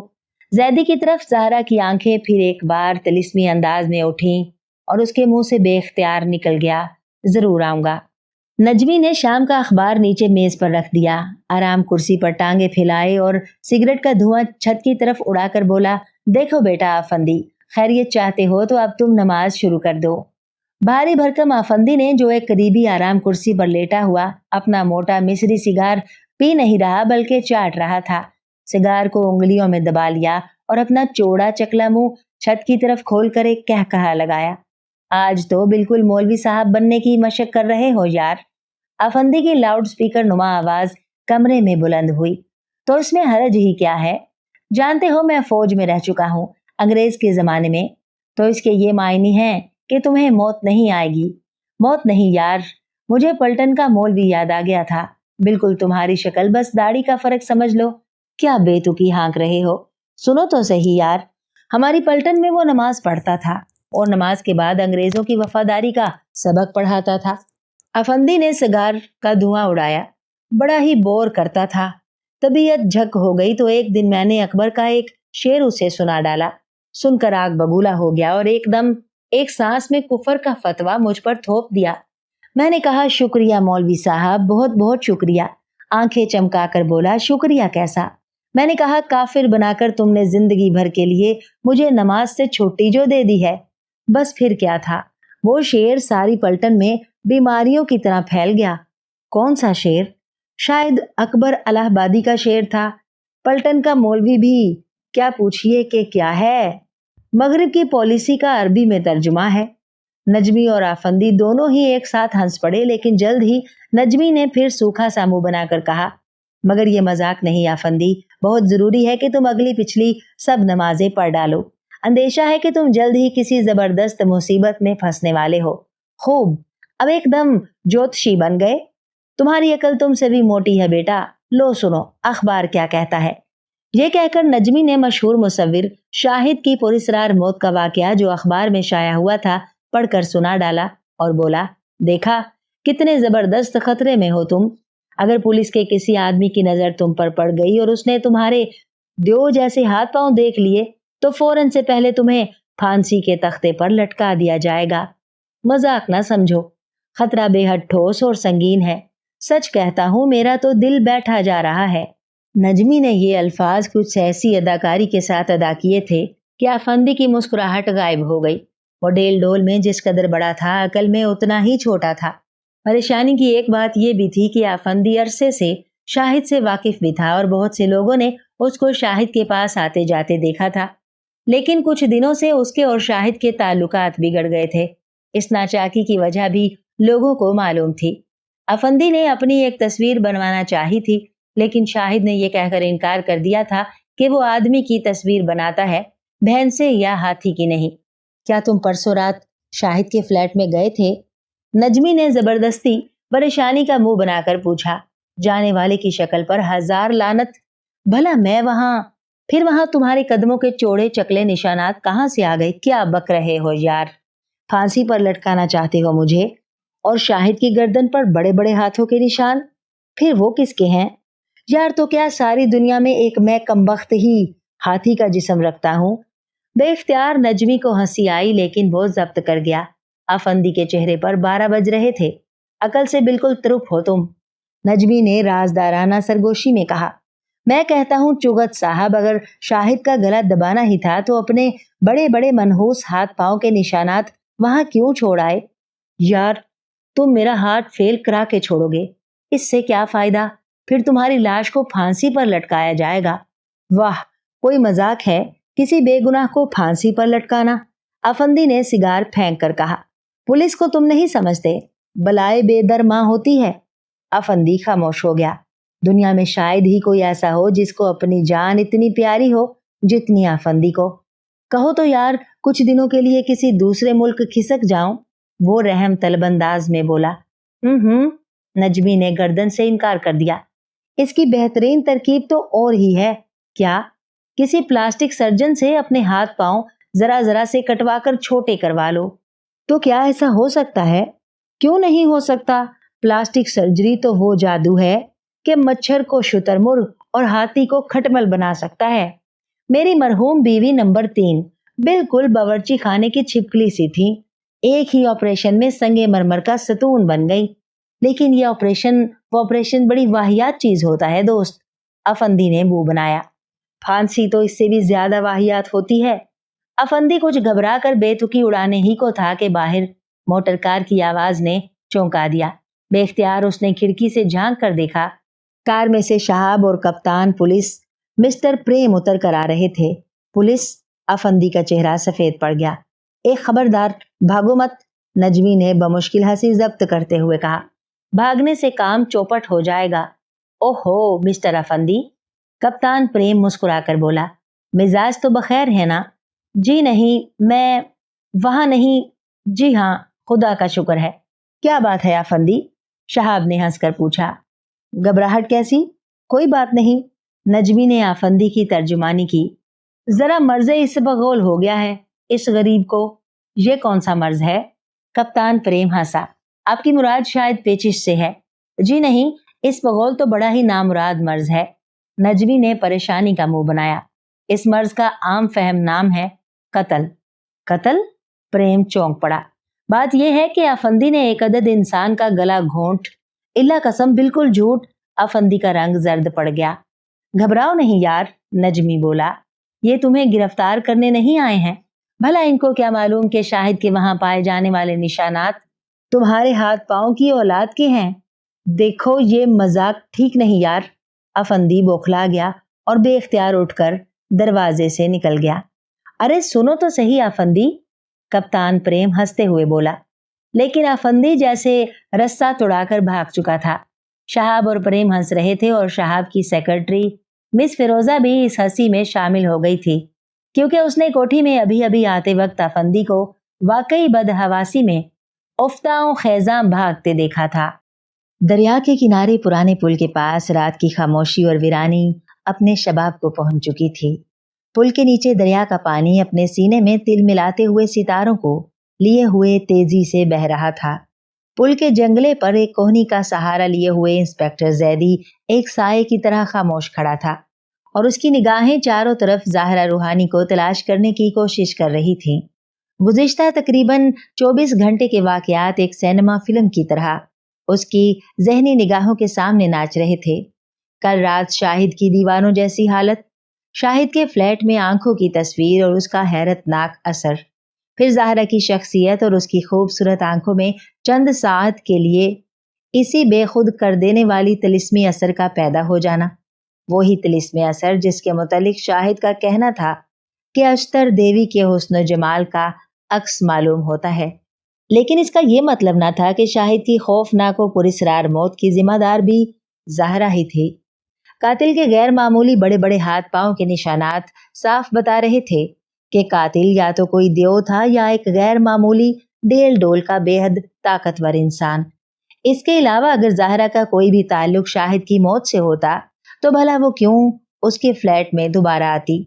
जैदी की तरफ ज़हरा की आंखें फिर एक बार तिलिस्मी अंदाज में उठी और उसके मुंह से बेख्तियार निकल गया, जरूर आऊंगा। नजमी ने शाम का अखबार नीचे मेज पर रख दिया, आराम कुर्सी पर टांगे फैलाए और सिगरेट का धुआं छत की तरफ उड़ाकर बोला, देखो बेटा आफंदी, खैरियत चाहते हो तो अब तुम नमाज शुरू कर दो। भारी भरकम आफंदी ने, जो एक करीबी आराम कुर्सी पर लेटा हुआ अपना मोटा मिस्री सिगार पी नहीं रहा बल्कि चाट रहा था, सिगार को उंगलियों में दबा लिया और अपना चौड़ा चकला मुंह छत की तरफ खोलकर एक कहकहा लगाया, आज तो बिल्कुल मौलवी साहब बनने की मशक कर रहे हो यार। अफंदी की लाउड स्पीकर नुमा आवाज कमरे में बुलंद हुई, तो इसमें हरज ही क्या है? जानते हो मैं फौज में रह चुका हूँ अंग्रेज के जमाने में, तो इसके ये मायने हैं कि तुम्हें मौत नहीं आएगी। मौत नहीं यार, मुझे पलटन का मौलवी याद आ गया था, बिल्कुल तुम्हारी शक्ल, बस दाढ़ी का फर्क समझ लो। क्या बेतुकी हाँक रहे हो? सुनो तो सही यार, हमारी पलटन में वो नमाज पढ़ता था और नमाज के बाद अंग्रेजों की वफादारी का सबक पढ़ाता था। अफंदी ने सिगार का धुआं उड़ाया, बड़ा ही बोर करता था। तबीयत झक हो गई तो एक दिन मैंने अकबर का एक शेर उसे सुना डाला, सुनकर आग बबूला हो गया और एकदम एक सांस में कुफर का फतवा मुझ पर थोप दिया। मैंने कहा, शुक्रिया मौलवी साहब, बहुत बहुत शुक्रिया। आंखें चमकाकर बोला, शुक्रिया कैसा? मैंने कहा, काफिर बनाकर तुमने जिंदगी भर के लिए मुझे नमाज से छुट्टी जो दे दी है। बस फिर क्या था, वो शेर सारी पलटन में बीमारियों की तरह फैल गया। कौन सा शेर? शायद अकबर अलाहाबादी का शेर था। पलटन का मौलवी भी क्या पूछिए कि क्या है, मगरिब की पॉलिसी का अरबी में तर्जुमा है। नजमी और आफंदी दोनों ही एक साथ हंस पड़े, लेकिन जल्द ही नजमी ने फिर सूखा सा मुंह बनाकर कहा, मगर ये मजाक नहीं आफंदी, बहुत जरूरी है कि तुम अगली पिछली सब नमाजें पढ़ डालो। अंदेशा है कि तुम जल्द ही किसी जबरदस्त मुसीबत में फंसने वाले हो। खूब, अब एकदम ज्योतिषी बन गए। तुम्हारी अकल तुमसे भी मोटी है बेटा। लो सुनो अखबार क्या कहता है। ये कहकर नजमी ने मशहूर मुसव्विर शाहिद की पुरस्रार मौत का वाकया जो अखबार में शाया हुआ था पढ़कर सुना डाला और बोला, देखा कितने जबरदस्त खतरे में हो तुम। अगर पुलिस के किसी आदमी की नजर तुम पर पड़ गई और उसने तुम्हारे द्यो जैसे हाथ पांव देख लिए तो फौरन से पहले तुम्हें फांसी के तख्ते पर लटका दिया जाएगा। मजाक ना समझो, खतरा बेहद ठोस और संगीन है। सच कहता हूं, मेरा तो दिल बैठा जा रहा है। नजमी ने ये अल्फाज कुछ ऐसी अदाकारी के साथ अदा किए थे कि आफंदी की मुस्कुराहट गायब हो गई। वो डेल डोल में जिस कदर बड़ा था, अकल में उतना ही छोटा था। परेशानी की एक बात यह भी थी कि आफंदी अरसे से शाहिद से वाकिफ भी था और बहुत से लोगों ने उसको शाहिद के पास आते जाते देखा था, लेकिन कुछ दिनों से उसके और शाहिद के ताल्लुकात बिगड़ गए थे। इस नाचाकी की वजह भी लोगों को मालूम थी। अफंदी ने अपनी एक तस्वीर बनवाना चाही थी, लेकिन शाहिद ने यह कहकर इनकार कर दिया था कि वो आदमी की तस्वीर बनाता है, भैंसे या हाथी की नहीं। क्या तुम परसों रात शाहिद के फ्लैट में गए थे? नजमी ने जबरदस्ती परेशानी का मुंह बनाकर पूछा। जाने वाले की शक्ल पर हजार लानत। भला मैं वहां, फिर वहां तुम्हारे कदमों के चौड़े चकले निशानात कहां से आ गए? क्या बक रहे हो यार? फांसी पर लटकाना चाहते हो मुझे? और शाहिद की गर्दन पर बड़े बड़े हाथों के निशान, फिर वो किसके हैं? यार तो क्या सारी दुनिया में एक मैं कमबख्त ही हाथी का जिस्म रखता हूं? बेख्तियार नजमी को हंसी आई, लेकिन वो जब्त कर गया। आफंदी के चेहरे पर 12 बज रहे थे। अकल से बिल्कुल तुरुप हो तुम। नजमी ने राजदाराना सरगोशी में कहा, मैं कहता हूं चुगत साहब, अगर शाहिद का गला दबाना ही था तो अपने बड़े बड़े मनहूस हाथ पांव के निशानात वहां क्यों छोड़ आए? यार तुम मेरा हाथ फेल करा के छोड़ोगे, इससे क्या फायदा? फिर तुम्हारी लाश को फांसी पर लटकाया जाएगा। वाह, कोई मजाक है किसी बेगुनाह को फांसी पर लटकाना? अफंदी ने सिगार फेंक कर कहा, पुलिस को तुम नहीं समझते, बलाए बेदरमा होती है। अफंदी खामोश हो गया। दुनिया में शायद ही कोई ऐसा हो जिसको अपनी जान इतनी प्यारी हो जितनी अफंदी को। कहो तो यार कुछ दिनों के लिए किसी दूसरे मुल्क खिसक जाऊं, वो रहम तलब अंदाज में बोला। नजमी ने गर्दन से इनकार कर दिया। इसकी बेहतरीन तरकीब तो और ही है। کیا کسی پلاسٹک سرجن سے اپنے ہاتھ پاؤں ذرا ذرا سے کٹوا کر چھوٹے کروا لو تو کیا ایسا ہو سکتا ہے؟ کیوں نہیں ہو سکتا؟ پلاسٹک سرجری تو وہ جادو ہے کہ مچھر کو شتر مرغ اور ہاتھی کو کھٹمل بنا سکتا ہے۔ میری مرحوم بیوی نمبر 3 بالکل باورچی خانے کی چھپکلی سی تھی، ایک ہی آپریشن میں سنگ مرمر کا ستون بن گئی۔ لیکن یہ آپریشن بڑی واہیات چیز ہوتا ہے دوست، افندی نے منہ بنایا۔ پھانسی تو اس سے بھی زیادہ واہیات ہوتی ہے۔ افندی کچھ گھبرا کر بے تکی اڑانے ہی کو تھا کہ باہر موٹر کار کی آواز نے چونکا دیا۔ بے اختیار اس نے کھڑکی سے جھانک کر دیکھا۔ کار میں سے شہاب اور کپتان پولیس مسٹر پریم اتر کر آ رہے تھے۔ پولیس؟ افندی کا چہرہ سفید پڑ گیا۔ ایک خبردار، بھاگو مت، نجمی نے بمشکل ہنسی ضبط کرتے ہوئے کہا۔ بھاگنے سے کام چوپٹ ہو جائے گا۔ اوہو مسٹر افندی، کپتان پریم مسکرا کر بولا، مزاج تو بخیر ہے نا؟ جی نہیں، میں وہاں نہیں۔ جی ہاں، خدا کا شکر ہے۔ کیا بات ہے افندی؟ شہاب نے ہنس کر پوچھا۔ گھبراہٹ کیسی؟ کوئی بات نہیں، نجمی نے افندی کی ترجمانی کی۔ ذرا مرض اس بغول ہو گیا ہے اس غریب کو۔ یہ کون سا مرض ہے؟ کپتان پریم ہنسا۔ آپ کی مراد شاید پیچش سے ہے۔ جی نہیں، اس بغول تو بڑا ہی نامراد مرض ہے۔ نجمی نے پریشانی کا منہ بنایا۔ اس مرض کا عام فہم نام ہے قتل۔ قتل؟ پریم چونک پڑا۔ بات یہ ہے کہ افندی نے ایک عدد انسان کا گلا گھونٹ، اللہ قسم بالکل جھوٹ۔ افندی کا رنگ زرد پڑ گیا۔ گھبراؤ نہیں یار، نجمی بولا، یہ تمہیں گرفتار کرنے نہیں آئے ہیں۔ بھلا ان کو کیا معلوم کہ شاہد کے وہاں پائے جانے والے نشانات تمہارے ہاتھ پاؤں کی اولاد کے ہیں۔ دیکھو یہ مذاق ٹھیک نہیں یار۔ افندی بوکھلا گیا اور بے اختیار اٹھ کر دروازے سے نکل گیا۔ ارے سنو تو صحیح افندی، کپتان پریم ہنستے ہوئے بولا۔ لیکن افندی جیسے رسہ توڑا کر بھاگ چکا تھا۔ شہاب اور پریم ہنس رہے تھے اور شہاب کی سیکرٹری مس فیروزہ بھی اس ہنسی میں شامل ہو گئی تھی، کیونکہ اس نے کوٹھی میں ابھی آتے وقت افندی کو واقعی بدحواسی میں افتاؤں خیزاں بھاگتے دیکھا تھا۔ دریا کے کنارے پرانے پل کے پاس رات کی خاموشی اور ویرانی اپنے شباب کو پہنچ چکی تھی۔ پل کے نیچے دریا کا پانی اپنے سینے میں تل ملاتے ہوئے ستاروں کو لیے ہوئے تیزی سے بہہ رہا تھا۔ پل کے جنگلے پر ایک کوہنی کا سہارا لیے ہوئے انسپکٹر زیدی ایک سائے کی طرح خاموش کھڑا تھا اور اس کی نگاہیں چاروں طرف ظاہرہ روحانی کو تلاش کرنے کی کوشش کر رہی تھیں۔ گزشتہ تقریباً 24 گھنٹے کے واقعات ایک سینما فلم کی طرح اس کی ذہنی نگاہوں کے سامنے ناچ رہے تھے۔ کل رات شاہد کی دیوانوں جیسی حالت، شاہد کے فلیٹ میں آنکھوں کی تصویر اور اس کا حیرت ناک اثر، پھر زہرا کی شخصیت اور اس کی خوبصورت آنکھوں میں چند ساعت کے لیے اسی بے خود کر دینے والی طلسمی اثر کا پیدا ہو جانا، وہی طلسمی اثر جس کے متعلق شاہد کا کہنا تھا کہ اشتر دیوی کے حسن و جمال کا عکس معلوم ہوتا ہے۔ لیکن اس کا یہ مطلب نہ تھا کہ شاہد کی خوفناک و پراسرار موت کی ذمہ دار بھی زہرا ہی تھی۔ قاتل کے غیر معمولی بڑے بڑے ہاتھ پاؤں کے نشانات صاف بتا رہے تھے کہ قاتل یا تو کوئی دیو تھا یا ایک غیر معمولی ڈیل ڈول کا بے حد طاقتور انسان۔ اس کے علاوہ اگر زہرا کا کوئی بھی تعلق شاہد کی موت سے ہوتا تو بھلا وہ کیوں اس کے فلیٹ میں دوبارہ آتی؟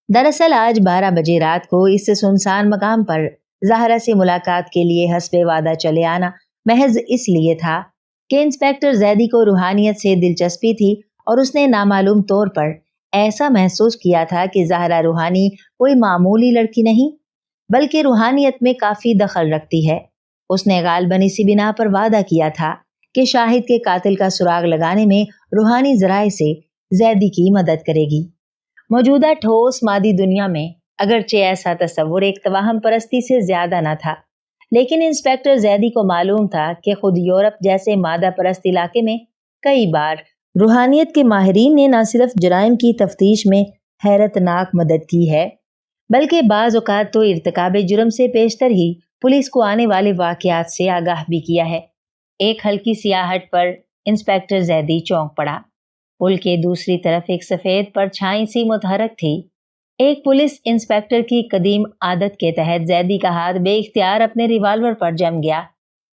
دراصل آج 12 بجے رات کو اس سنسان مقام پر زہرا سے ملاقات کے لیے حسب وعدہ چلے آنا محض اس لیے تھا کہ انسپکٹر زیدی کو روحانیت سے دلچسپی تھی اور اس نے نامعلوم طور پر ایسا محسوس کیا تھا کہ زہرا روحانی کوئی معمولی لڑکی نہیں بلکہ روحانیت میں کافی دخل رکھتی ہے۔ اس نے غالباً اسی بنا پر وعدہ کیا تھا کہ شاہد کے قاتل کا سراغ لگانے میں روحانی ذرائع سے زیدی کی مدد کرے گی۔ موجودہ ٹھوس مادی دنیا میں اگرچہ ایسا تصور ایک توہم پرستی سے زیادہ نہ تھا، لیکن انسپکٹر زیدی کو معلوم تھا کہ خود یورپ جیسے مادہ پرست علاقے میں کئی بار روحانیت کے ماہرین نے نہ صرف جرائم کی تفتیش میں حیرت ناک مدد کی ہے بلکہ بعض اوقات تو ارتکاب جرم سے پیشتر ہی پولیس کو آنے والے واقعات سے آگاہ بھی کیا ہے۔ ایک ہلکی سیاہٹ پر انسپکٹر زیدی چونک پڑا۔ پل کے دوسری طرف ایک سفید پرچھائی سی متحرک تھی۔ ایک پولیس انسپکٹر کی قدیم عادت کے تحت زیدی کا ہاتھ بے اختیار اپنے ریوالور پر جم گیا،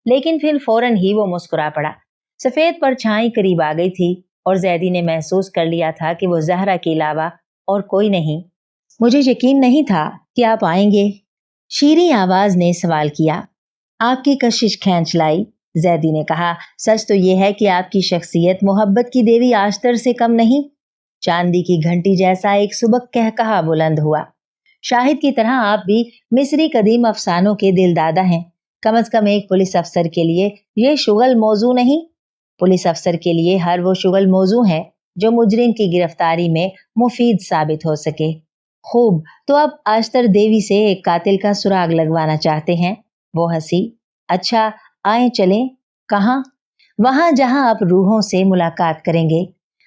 لیکن پھر فوراً ہی وہ مسکرا پڑا۔ سفید پرچھائی قریب آ گئی تھی اور زیدی نے محسوس کر لیا تھا کہ وہ زہرا کے علاوہ और कोई नहीं। मुझे यकीन नहीं था कि आप आएंगे, शीरी आवाज ने सवाल किया। आपकी कशिश खींच लाई, जैदी ने कहा। सच तो ये है कि आपकी शख्सियत मोहब्बत की देवी आश्तर से कम नहीं। चांदी की घंटी जैसा एक सुबक कहकहा बुलंद हुआ। शाहिद की तरह आप भी मिस्री कदीम अफसानों के दिलदादा हैं। कम से कम एक पुलिस अफसर के लिए ये शुगल मौजू नहीं। पुलिस अफसर के लिए हर वो शुगल मौजू है जो मुजरिम की गिरफ्तारी में मुफीद साबित हो सके। खूब, तो आप आश्तर देवी से एक कातिल का सुराग लगवाना चाहते हैं? वो हंसी। अच्छा, आए चलें। कहाँ? वहां जहां आप रूहों से मुलाकात करेंगे।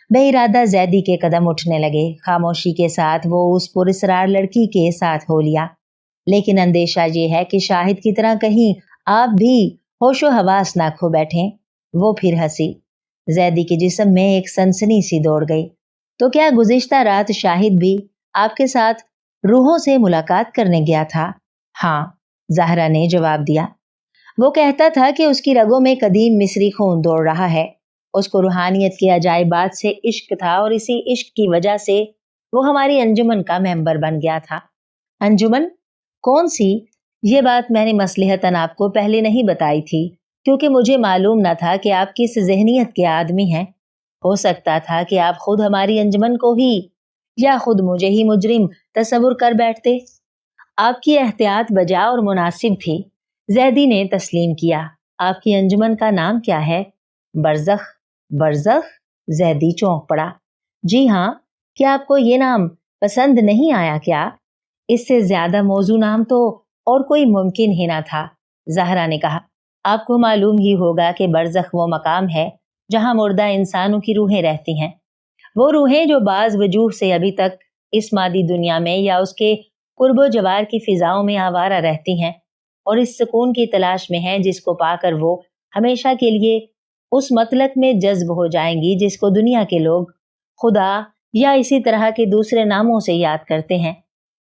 बेइरादा जैदी के कदम उठने लगे। खामोशी के साथ वो उस पुरस्रार लड़की के साथ हो लिया। लेकिन अंदेशा ये है कि शाहिद की तरह कहीं आप भी होशो हवास ना खो बैठे। वो फिर हंसी। जैदी के जिस्म में एक सनसनी सी दौड़ गई। तो क्या गुज़िश्ता रात शाहिद भी आपके साथ रूहों से मुलाकात करने गया था? हाँ, ज़हरा ने जवाब दिया। वो कहता था कि उसकी रगों में कदीम मिस्री खून दौड़ रहा है। उसको रूहानियत के अजायबात से इश्क था और इसी इश्क की वजह से वो हमारी अंजुमन का मेंबर बन गया था। अंजुमन? कौन सी? ये बात मैंने मसलहतन आपको पहले नहीं बताई थी, क्योंकि मुझे मालूम न था कि आप किस ज़हनियत के आदमी हैं। हो सकता था कि आप खुद हमारी अंजुमन को ही या खुद मुझे ही मुजरिम तस्वुर कर बैठते। आपकी एहतियात बजा और मुनासिब थी। जैदी ने तस्लीम किया। आपकी अंजुमन का नाम क्या है? बरज़ख। बरज़ख? जैदी चौंक पड़ा। जी हाँ, क्या आपको ये नाम पसंद नहीं आया क्या? इससे ज्यादा मौजू नाम तो और कोई मुमकिन ही ना था, ज़हरा ने कहा। आपको मालूम ही होगा कि बरज़ख वो मकाम है जहां मुर्दा इंसानों की रूहें रहती हैं। वो रूहें जो बाज वजूह से अभी तक इस मादी दुनिया में या उसके कुर्बो जवार की फिजाओं में आवारा रहती हैं और इस सुकून की तलाश में हैं जिसको पाकर वो हमेशा के लिए उस मतलक में जज्ब हो जाएंगी जिसको दुनिया के लोग खुदा या इसी तरह के दूसरे नामों से याद करते हैं।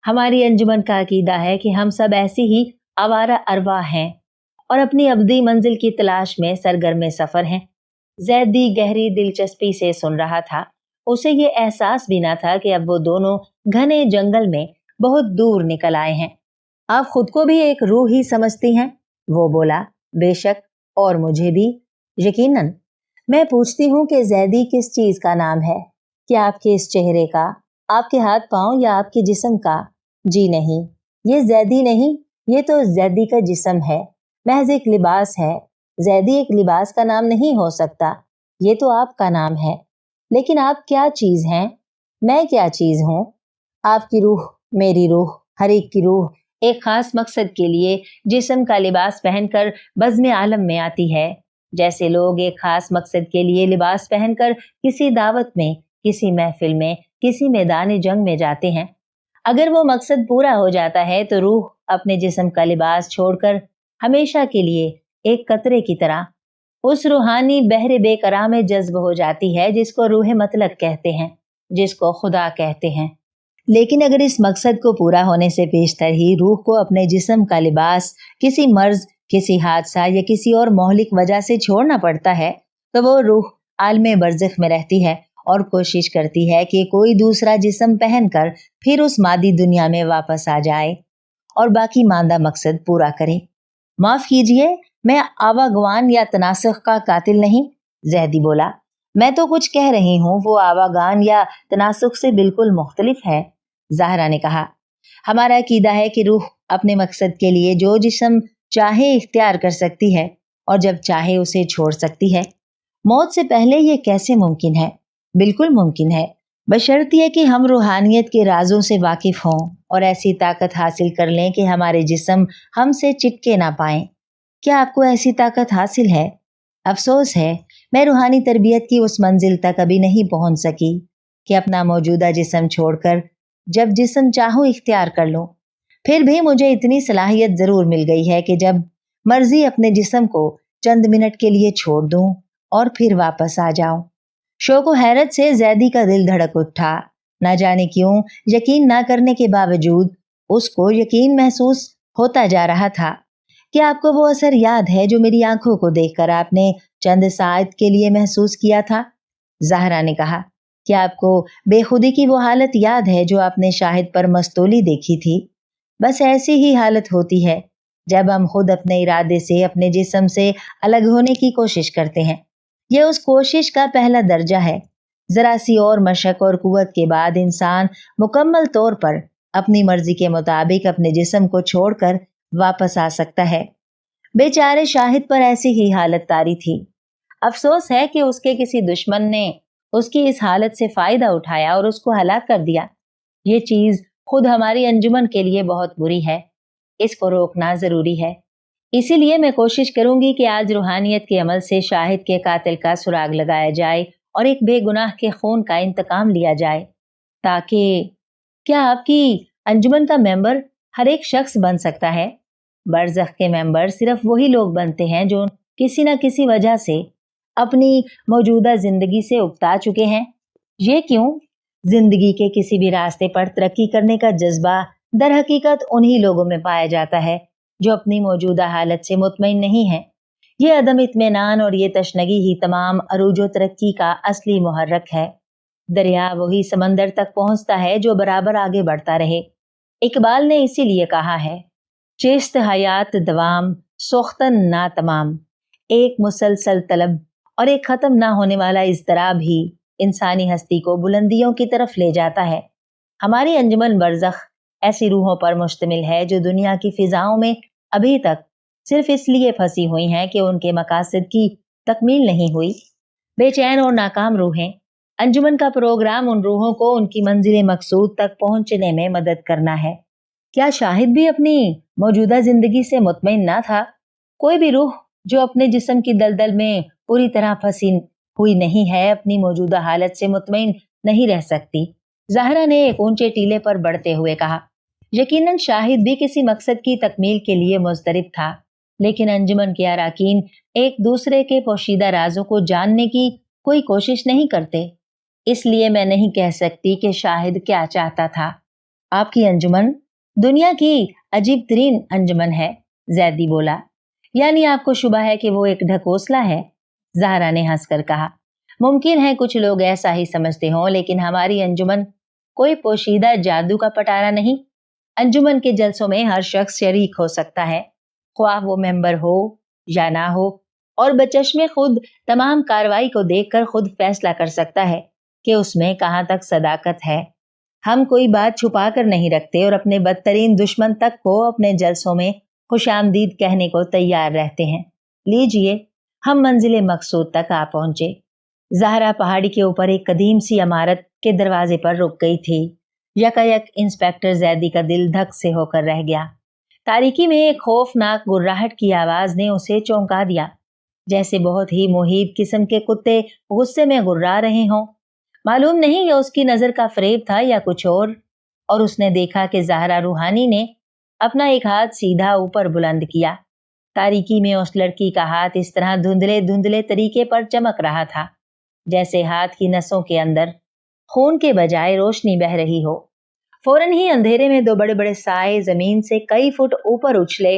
हमारी अंजुमन का अकीदा है कि हम सब ऐसी ही आवारा अरवाह हैं और अपनी अब्दी मंजिल की तलाश में सरगर्म सफर हैं। जैदी गहरी दिलचस्पी से सुन रहा था। उसे ये एहसास भी ना था कि अब वो दोनों घने जंगल में बहुत दूर निकल आए हैं। आप खुद को भी एक रूह ही समझती हैं? वो बोला। बेशक, और मुझे भी, यकीनन। मैं पूछती हूँ कि जैदी किस चीज का नाम है? क्या आपके इस चेहरे का, आपके हाथ पांव या आपके जिस्म का? जी नहीं, ये जैदी नहीं, ये तो जैदी का जिस्म है, महज एक लिबास है। जैदी एक लिबास का नाम नहीं हो सकता, ये तो आपका नाम है। लेकिन आप क्या चीज हैं? मैं क्या चीज हूँ? आपकी रूह, मेरी रूह, हर एक की रूह एक खास मकसद के लिए जिस्म का लिबास पहनकर बज़्म आलम में आती है। जैसे लोग एक खास मकसद के लिए लिबास पहनकर किसी दावत में, किसी महफिल में, किसी मैदान जंग में जाते हैं। अगर वो मकसद पूरा हो जाता है तो रूह अपने जिस्म का लिबास छोड़कर हमेशा के लिए एक कतरे की तरह उस रूहानी बहरे बेकरार में जज्ब हो जाती है जिसको रूह मतलक कहते हैं, जिसको खुदा कहते हैं। लेकिन अगर इस मकसद को पूरा होने से पेशतर ही रूह को अपने जिस्म का लिबास किसी मर्ज, किसी हादसा या किसी और मौलिक वजह से छोड़ना पड़ता है, तो वो रूह आलमे बरज़ख में रहती है और कोशिश करती है कि कोई दूसरा जिस्म पहनकर फिर उस मादी दुनिया में वापस आ जाए और बाकी मांदा मकसद पूरा करे। माफ कीजिए, मैं आवागवान या तनासुख का कातिल नहीं, जैदी बोला। मैं तो कुछ कह रही हूँ वो आवागान या तनासुख से बिल्कुल मुख्तलिफ है, ज़हरा ने कहा। हमारा अकीदा है कि रूह अपने मकसद के लिए जो जिस्म चाहे इख्तियार कर सकती है और जब चाहे उसे छोड़ सकती है। मौत से पहले ये कैसे मुमकिन है? बिल्कुल मुमकिन है, बशर्ते कि हम रूहानियत के राजों से वाकिफ हों और ऐसी ताकत हासिल कर लें कि हमारे जिस्म हमसे चिपके ना पाएं। क्या आपको ऐसी ताकत हासिल है? अफसोस है, मैं रूहानी तरबियत की उस मंजिल तक अभी नहीं पहुंच सकी कि अपना मौजूदा जिस्म छोड़कर जब जिस्म चाहूं इख्तियार कर लूं। फिर भी मुझे इतनी सलाहियत जरूर मिल गई है कि जब मर्जी अपने जिस्म को चंद मिनट के लिए छोड़ दूं और फिर वापस आ जाऊं। शौक व हैरत से जैदी का दिल धड़क उठा। ना जाने क्यों यकीन ना करने के बावजूद उसको यकीन महसूस होता जा रहा था। क्या आपको वो असर याद है जो मेरी आंखों को देखकर आपने चंद साथ के लिए महसूस किया था? ज़हरा ने कहा। क्या आपको बेखुदी की वो हालत याद है जो आपने शाहिद पर मस्तूली देखी थी? बस ऐसी ही हालत होती है जब हम खुद अपने इरादे से अपने जिस्म से अलग होने की कोशिश करते हैं। यह उस कोशिश का पहला दर्जा है। जरा सी और मशक और कुव्वत के बाद इंसान मुकम्मल तौर पर अपनी मर्जी के मुताबिक अपने जिस्म को छोड़कर वापस आ सकता है। बेचारे शाहिद पर ऐसी ही हालत तारी थी। अफसोस है कि उसके किसी दुश्मन ने उसकी इस हालत से फायदा उठाया और उसको हलाक कर दिया। ये चीज खुद हमारी अंजुमन के लिए बहुत बुरी है। इसको रोकना जरूरी है। इसीलिए मैं कोशिश करूंगी कि आज रूहानियत के अमल से शाहिद के कातिल का सुराग लगाया जाए और एक बेगुनाह के खून का इंतकाम लिया जाए, ताकि क्या आपकी अंजुमन का मेंबर हर एक शख्स बन सकता है? बरज़ख के मेंबर सिर्फ वही लोग बनते हैं जो किसी न किसी वजह से अपनी मौजूदा जिंदगी से उकता चुके हैं। ये क्यों? जिंदगी के किसी भी रास्ते पर तरक्की करने का जज्बा दर हकीकत उन्हीं लोगों में पाया जाता है जो अपनी मौजूदा हालत से मुतमईन नहीं है। ये अदम इत्मीनान और ये तशनगी ही तमाम अरूजो तरक्की का असली मुहर्रक है। दरिया वही समंदर तक पहुंचता है जो बराबर आगे बढ़ता रहे। इकबाल ने इसीलिए कहा है, चेस्त हयात दवाम सोख्तन ना तमाम, एक मुसलसल तलब और एक खत्म ना होने वाला इज़्तिराब ही इंसानी हस्ती को बुलंदियों की तरफ ले जाता है। हमारी अंजुमन बरज़ख ऐसी रूहों पर मुश्तमिल है जो दुनिया की फिजाओं में अभी तक सिर्फ इसलिए फंसी हुई हैं कि उनके मकासद की तकमील नहीं हुई। बेचैन और नाकाम रूहें। अंजुमन का प्रोग्राम उन रूहों को उनकी मंजिल मकसूद तक पहुंचने में मदद करना है। क्या शाहिद भी अपनी मौजूदा जिंदगी से मुतमईन ना था? कोई भी रूह जो अपने जिस्म की दलदल में पूरी तरह फंसी हुई नहीं है, अपनी मौजूदा हालत से मुतमईन नहीं रह सकती। ज़ाहरा ने एक ऊंचे टीले पर बढ़ते हुए कहा, यकीनन शाहिद भी किसी मकसद की तकमील के लिए मुस्तरिब था, लेकिन अंजुमन के अराकीन एक दूसरे के पोशीदा राजों को जानने की कोई कोशिश नहीं करते। इसलिए मैं नहीं कह सकती कि शाहिद क्या चाहता था। आपकी अंजुमन दुनिया की अजीब तरीन अंजुमन है, जैदी बोला। यानी आपको शुबा है कि वो एक ढकोसला है? ज़ाहरा ने हंसकर कहा, मुमकिन है कुछ लोग ऐसा ही समझते हों, लेकिन हमारी अंजुमन कोई पोशीदा जादू का पटारा नहीं। अंजुमन के जलसों में हर शख्स शरीक हो सकता है, ख्वाह वो मेंबर हो या ना हो, और बचश्मे खुद तमाम कार्रवाई को देखकर खुद फैसला कर सकता है कि उसमें कहाँ तक सदाकत है। हम कोई बात छुपा कर नहीं रखते और अपने बदतरीन दुश्मन तक को अपने जलसों में खुशामदीद कहने को तैयार रहते हैं। लीजिए, हम मंजिल मकसूद तक आ पहुंचे। ज़ाहरा पहाड़ी के ऊपर एक कदीम सी इमारत के दरवाजे पर रुक गई थी। यकायक इंस्पेक्टर जैदी का दिल धक से होकर रह गया। तारीकी में एक खौफनाक गुर्राहट की आवाज ने उसे चौंका दिया, जैसे बहुत ही मुहीब किस्म के कुत्ते गुस्से में गुर्रा रहे हों। मालूम नहीं ये उसकी नजर का फरेब था या कुछ और उसने देखा कि ज़ाहरा रूहानी ने अपना एक हाथ सीधा ऊपर बुलंद किया। तारीकी में उस लड़की का हाथ इस तरह धुंधले धुंधले तरीके पर चमक रहा था जैसे हाथ की नसों के अंदर खून के बजाय रोशनी बह रही हो। फौरन ही अंधेरे में दो बड़े बड़े साए जमीन से कई फुट ऊपर उछले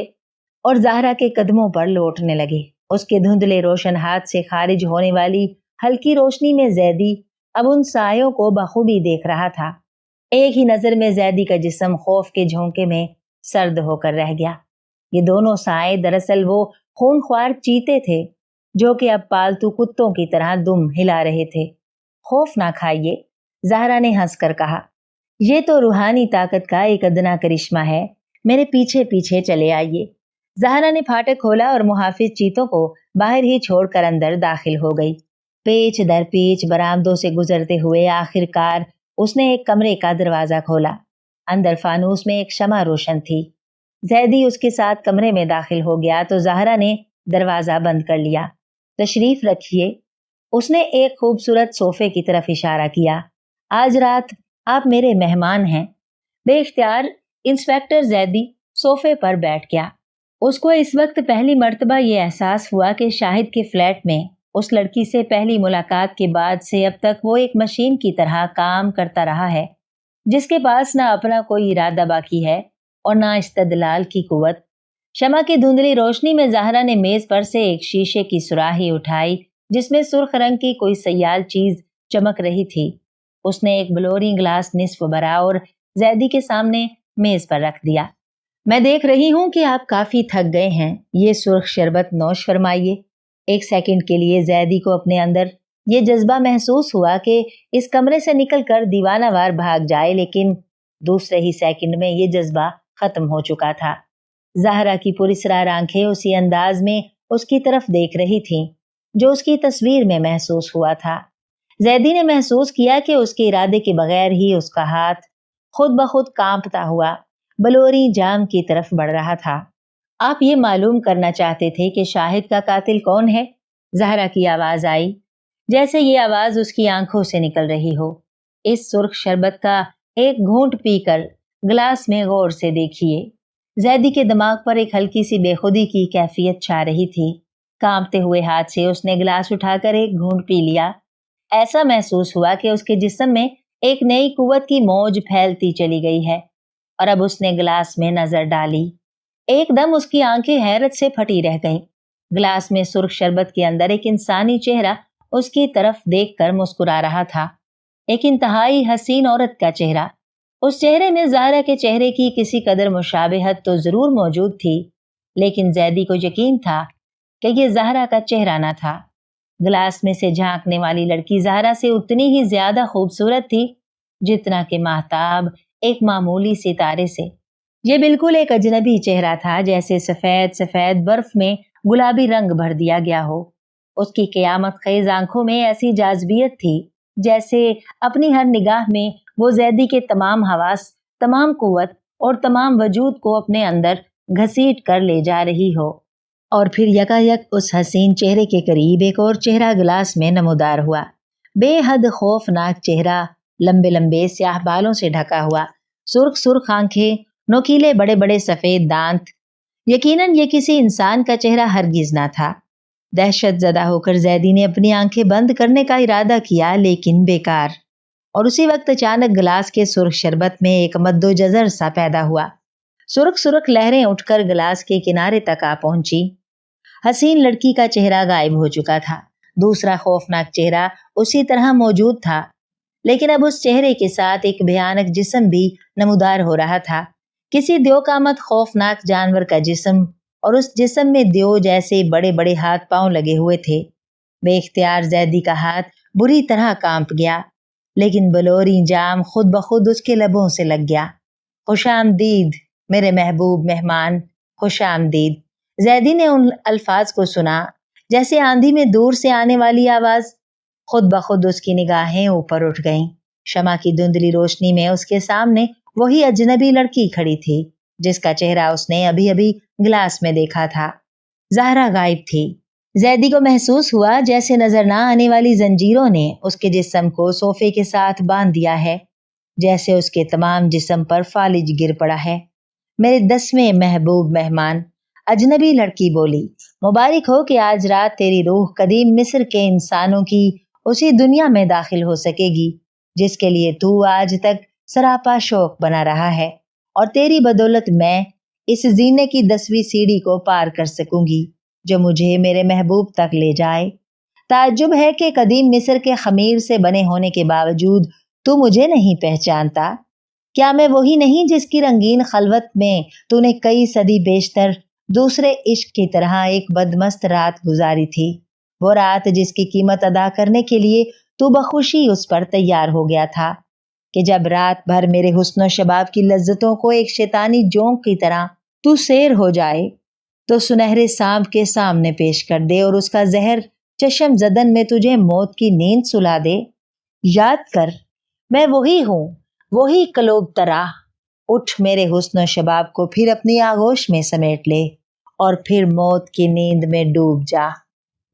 और ज़ाहरा के कदमों पर लौटने लगे। उसके धुंधले रोशन हाथ से खारिज होने वाली हल्की रोशनी में जैदी अब उन सायों को बखूबी देख रहा था। एक ही नजर में जैदी का जिस्म खौफ के झोंके में सर्द होकर रह गया। ये दोनों साए दरअसल वो खूनख्वार चीते थे जो कि अब पालतू कुत्तों की तरह दुम हिला रहे थे। खौफ ना खाइए, ज़ाहरा ने हंसकर कहा, ये तो रूहानी ताकत का एक अदना करिश्मा है। मेरे पीछे पीछे चले आइए। ज़ाहरा ने फाटक खोला और मुहाफिज चीतों को बाहर ही छोड़कर अंदर दाखिल हो गई। पेच दर पेच बरामदों से गुजरते हुए आखिरकार उसने एक कमरे का दरवाजा खोला। अंदर फानूस में एक शमा रोशन थी। जैदी उसके साथ कमरे में दाखिल हो गया तो ज़ाहरा ने दरवाजा बंद कर लिया। तशरीफ रखिए, उसने एक खूबसूरत सोफे की तरफ इशारा किया। आज रात आप मेरे मेहमान हैं। बेख्तियार इंस्पेक्टर जैदी सोफे पर बैठ गया। उसको इस वक्त पहली मर्तबा ये एहसास हुआ कि शाहिद के फ्लैट में उस लड़की से पहली मुलाकात के बाद से अब तक वो एक मशीन की तरह काम करता रहा है, जिसके पास ना अपना कोई इरादा बाकी है और ना इस्तदलाल की कुव्वत। शमा की धुंधली रोशनी में ज़ाहरा ने मेज पर से एक शीशे की सुराही उठाई जिसमें सुर्ख रंग की कोई सयाल चीज चमक रही थी। اس نے ایک بلوری گلاس نصف بھرا اور زیدی کے سامنے میز پر رکھ دیا۔ میں دیکھ رہی ہوں کہ آپ کافی تھک گئے ہیں، یہ سرخ شربت نوش فرمائیے۔ ایک سیکنڈ کے لیے زیدی کو اپنے اندر یہ جذبہ محسوس ہوا کہ اس کمرے سے نکل کر دیوانہ وار بھاگ جائے، لیکن دوسرے ہی سیکنڈ میں یہ جذبہ ختم ہو چکا تھا۔ زہرا کی پراسرار آنکھیں اسی انداز میں اس کی طرف دیکھ رہی تھیں جو اس کی تصویر میں محسوس ہوا تھا۔ زیدی نے محسوس کیا کہ اس کے ارادے کے بغیر ہی اس کا ہاتھ خود بخود کانپتا ہوا بلوری جام کی طرف بڑھ رہا تھا۔ آپ یہ معلوم کرنا چاہتے تھے کہ شاہد کا قاتل کون ہے؟ زہرا کی آواز آئی، جیسے یہ آواز اس کی آنکھوں سے نکل رہی ہو۔ اس سرخ شربت کا ایک گھونٹ پی کر گلاس میں غور سے دیکھیے۔ زیدی کے دماغ پر ایک ہلکی سی بے خودی کی کیفیت چھا رہی تھی۔ کانپتے ہوئے ہاتھ سے اس نے گلاس اٹھا کر ایک گھونٹ پی لیا۔ ایسا محسوس ہوا کہ اس کے جسم میں ایک نئی قوت کی موج پھیلتی چلی گئی ہے، اور اب اس نے گلاس میں نظر ڈالی۔ ایک دم اس کی آنکھیں حیرت سے پھٹی رہ گئیں۔ گلاس میں سرخ شربت کے اندر ایک انسانی چہرہ اس کی طرف دیکھ کر مسکرا رہا تھا، ایک انتہائی حسین عورت کا چہرہ۔ اس چہرے میں زہرا کے چہرے کی کسی قدر مشابہت تو ضرور موجود تھی، لیکن زیدی کو یقین تھا کہ یہ زہرا کا چہرہ نہ تھا۔ گلاس میں سے جھانکنے والی لڑکی زہرا سے اتنی ہی زیادہ خوبصورت تھی جتنا کہ ماہتاب ایک معمولی ستارے سے۔ یہ بالکل ایک اجنبی چہرہ تھا، جیسے سفید سفید برف میں گلابی رنگ بھر دیا گیا ہو۔ اس کی قیامت خیز آنکھوں میں ایسی جاذبیت تھی جیسے اپنی ہر نگاہ میں وہ زیدی کے تمام حواس، تمام قوت اور تمام وجود کو اپنے اندر گھسیٹ کر لے جا رہی ہو۔ اور پھر یکایک اس حسین چہرے کے قریب ایک اور چہرہ گلاس میں نمودار ہوا، بے حد خوفناک چہرہ، لمبے لمبے سیاہ بالوں سے ڈھکا ہوا، سرخ سرخ آنکھیں، نوکیلے بڑے بڑے سفید دانت۔ یقیناً یہ کسی انسان کا چہرہ ہرگز نہ تھا۔ دہشت زدہ ہو کر زیدی نے اپنی آنکھیں بند کرنے کا ارادہ کیا، لیکن بیکار۔ اور اسی وقت اچانک گلاس کے سرخ شربت میں ایک مد و جزر سا پیدا ہوا۔ سرخ سرخ لہریں اٹھ کر گلاس کے کنارے تک آ پہنچی۔ حسین لڑکی کا چہرہ غائب ہو چکا تھا، دوسرا خوفناک چہرہ اسی طرح موجود تھا، لیکن اب اس چہرے کے ساتھ ایک بھیانک جسم بھی نمودار ہو رہا تھا، کسی دیو کا مت خوفناک جانور کا جسم، اور اس جسم میں دیو جیسے بڑے بڑے ہاتھ پاؤں لگے ہوئے تھے۔ بے اختیار زیدی کا ہاتھ بری طرح کانپ گیا، لیکن بلوری جام خود بخود اس کے لبوں سے لگ گیا۔ خوش آمدید میرے محبوب مہمان، خوش آمدید۔ زیدی نے ان الفاظ کو سنا جیسے آندھی میں دور سے آنے والی آواز۔ خود بخود اس کی نگاہیں اوپر اٹھ گئیں۔ شمع کی دھندلی روشنی میں اس کے سامنے وہی اجنبی لڑکی کھڑی تھی جس کا چہرہ اس نے ابھی ابھی گلاس میں دیکھا تھا۔ زہرا غائب تھی۔ زیدی کو محسوس ہوا جیسے نظر نہ آنے والی زنجیروں نے اس کے جسم کو صوفے کے ساتھ باندھ دیا ہے، جیسے اس کے تمام جسم پر فالج گر پڑا ہے۔ میرے 10ویں محبوب مہمان، اجنبی لڑکی بولی، مبارک ہو کہ آج رات تیری روح قدیم مصر کے انسانوں کی اسی دنیا میں داخل ہو سکے گی جس کے لیے تو آج تک سراپا شوق بنا رہا ہے، اور تیری بدولت میں اس زینے کی 10ویں سیڑھی کو پار کر سکوں گی جو مجھے میرے محبوب تک لے جائے۔ تعجب ہے کہ قدیم مصر کے خمیر سے بنے ہونے کے باوجود تو مجھے نہیں پہچانتا۔ کیا میں وہی نہیں جس کی رنگین خلوت میں تو نے کئی صدی بیشتر دوسرے عشق کی طرح ایک بدمست رات گزاری تھی، وہ رات جس کی قیمت ادا کرنے کے لیے تو بخوشی اس پر تیار ہو گیا تھا کہ جب رات بھر میرے حسن و شباب کی لذتوں کو ایک شیطانی جونک کی طرح تو سیر ہو جائے تو سنہرے سانپ کے سامنے پیش کر دے اور اس کا زہر چشم زدن میں تجھے موت کی نیند سلا دے۔ یاد کر، میں وہی ہوں، وہی قلوب ترا۔ اٹھ میرے حسن و شباب کو پھر اپنی آغوش میں سمیٹ لے اور پھر موت کی نیند میں ڈوب جا۔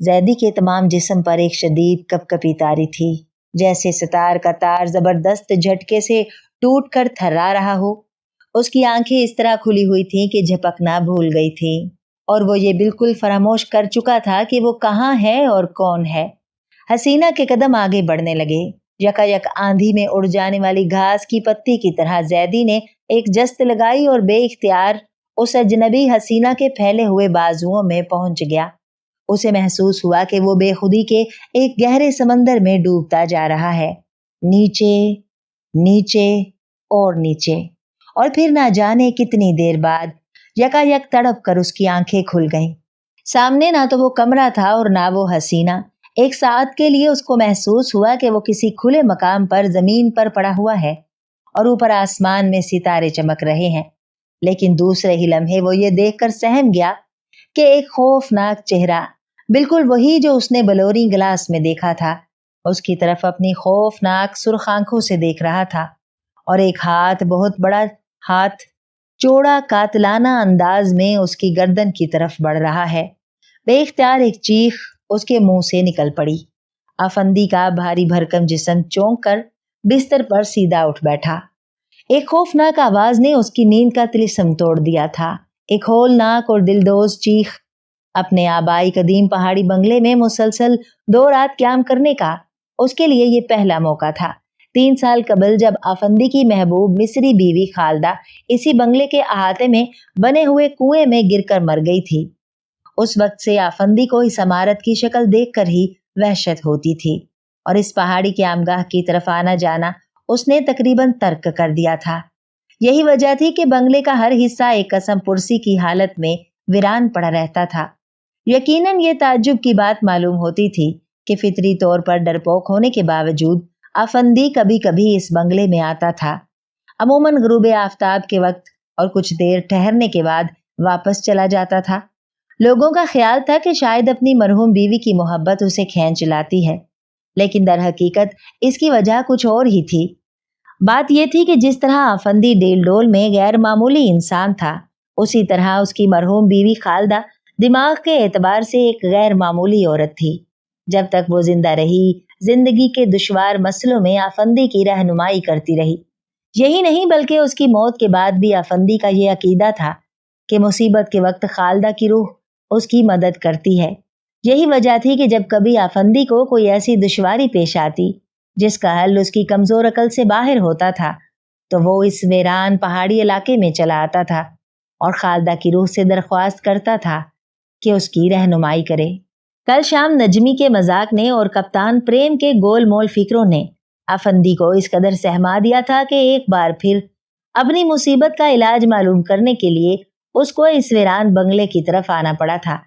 زیدی کے تمام جسم پر ایک شدید کپکپی طاری تھی، جیسے ستار کا تار زبردست جھٹکے سے ٹوٹ کر تھرا رہا ہو۔ اس کی آنکھیں اس طرح کھلی ہوئی تھیں کہ جھپکنا بھول گئی تھی، اور وہ یہ بالکل فراموش کر چکا تھا کہ وہ کہاں ہے اور کون ہے۔ حسینہ کے قدم آگے بڑھنے لگے۔ یکایک آندھی میں اڑ جانے والی گھاس کی پتی کی طرح زیدی نے ایک جست لگائی اور بے اختیار اس اجنبی حسینہ کے پھیلے ہوئے بازوؤں میں پہنچ گیا۔ اسے محسوس ہوا کہ وہ بے خودی کے ایک گہرے سمندر میں ڈوبتا جا رہا ہے، नीचे, नीचे और नीचे, और फिर ना जाने कितनी देर बाद यकायक तड़प कर उसकी आंखें खुल गईं। सामने ना तो वो कमरा था और ना वो हसीना। एक साथ के लिए उसको महसूस हुआ कि वो किसी खुले मकाम पर जमीन पर पड़ा हुआ है और ऊपर आसमान में सितारे चमक रहे हैं। लेकिन दूसरे ही लम्हे वो ये देखकर सहम गया कि एक खौफनाक चेहरा, बिल्कुल वही जो उसने बलोरी गिलास में देखा था, उसकी तरफ अपनी खौफनाक सुर्ख आंखों से देख रहा था। और एक हाथ, बहुत बड़ा हाथ, चौड़ा कातलाना अंदाज में उसकी गर्दन की तरफ बढ़ रहा है। बेख्तियार एक चीख उसके मुंह से निकल पड़ी। आफंदी का भारी भरकम जिस्म चौंक कर बिस्तर पर सीधा उठ बैठा। एक खौफनाक आवाज ने उसकी नींद का तिलिस्म तोड़ दिया था। एक होलनाक और दिलदोज चीख। अपने आबाई कदीम पहाड़ी बंगले में मुसलसल 2 रात क्याम करने का उसके लिए ये पहला मौका था। 3 साल कबल जब आफंदी की महबूब मिस्री बीवी खालदा इसी बंगले के अहाते में बने हुए कुएं में गिरकर मर गई थी, उस वक्त से आफंदी को इस इमारत की शक्ल देखकर ही वहशत होती थी और इस पहाड़ी के आमगाह की तरफ आना जाना उसने तकरीबन तर्क कर दिया था। यही वजह थी कि बंगले का हर हिस्सा एक कसम पुरसी की हालत में वीरान पड़ा रहता था। यकीनन ये ताज्जुब की बात मालूम होती थी कि फितरी तौर पर डरपोक होने के बावजूद आफंदी कभी कभी इस बंगले में आता था, अमूमन गुरूबे आफ्ताब के वक्त, और कुछ देर ठहरने के बाद वापस चला जाता था। लोगों का ख्याल था कि शायद अपनी मरहूम बीवी की मोहब्बत उसे खींच लाती है, लेकिन दर हकीकत इसकी वजह कुछ और ही थी। बात यह थी कि जिस तरह आफंदी डेल डोल में गैर मामूली इंसान था, उसी तरह उसकी मरहूम बीवी खालदा दिमाग के एतबार से एक गैर मामूली औरत थी। जब तक वो जिंदा रही, जिंदगी के दुश्वार मसलों में आफंदी की रहनुमाई करती रही। यही नहीं बल्कि उसकी मौत के बाद भी आफंदी का ये अकीदा था कि मुसीबत के वक्त खालदा की रूह उसकी मदद करती है। यही वजह थी कि जब कभी आफंदी को कोई ऐसी दुश्वारी पेश आती जिसका हल उसकी कमजोर अकल से बाहर होता था, तो वो इस वीरान पहाड़ी इलाके में चला आता था और खालदा की रूह से दरख्वास्त करता था कि उसकी रहनुमाई करे। कल शाम नजमी के मजाक ने और कप्तान प्रेम के गोलमोल फिक्रों ने आफंदी को इस कदर सहमा दिया था कि एक बार फिर अपनी मुसीबत का इलाज मालूम करने के लिए उसको इस वीरान बंगले की तरफ आना पड़ा था।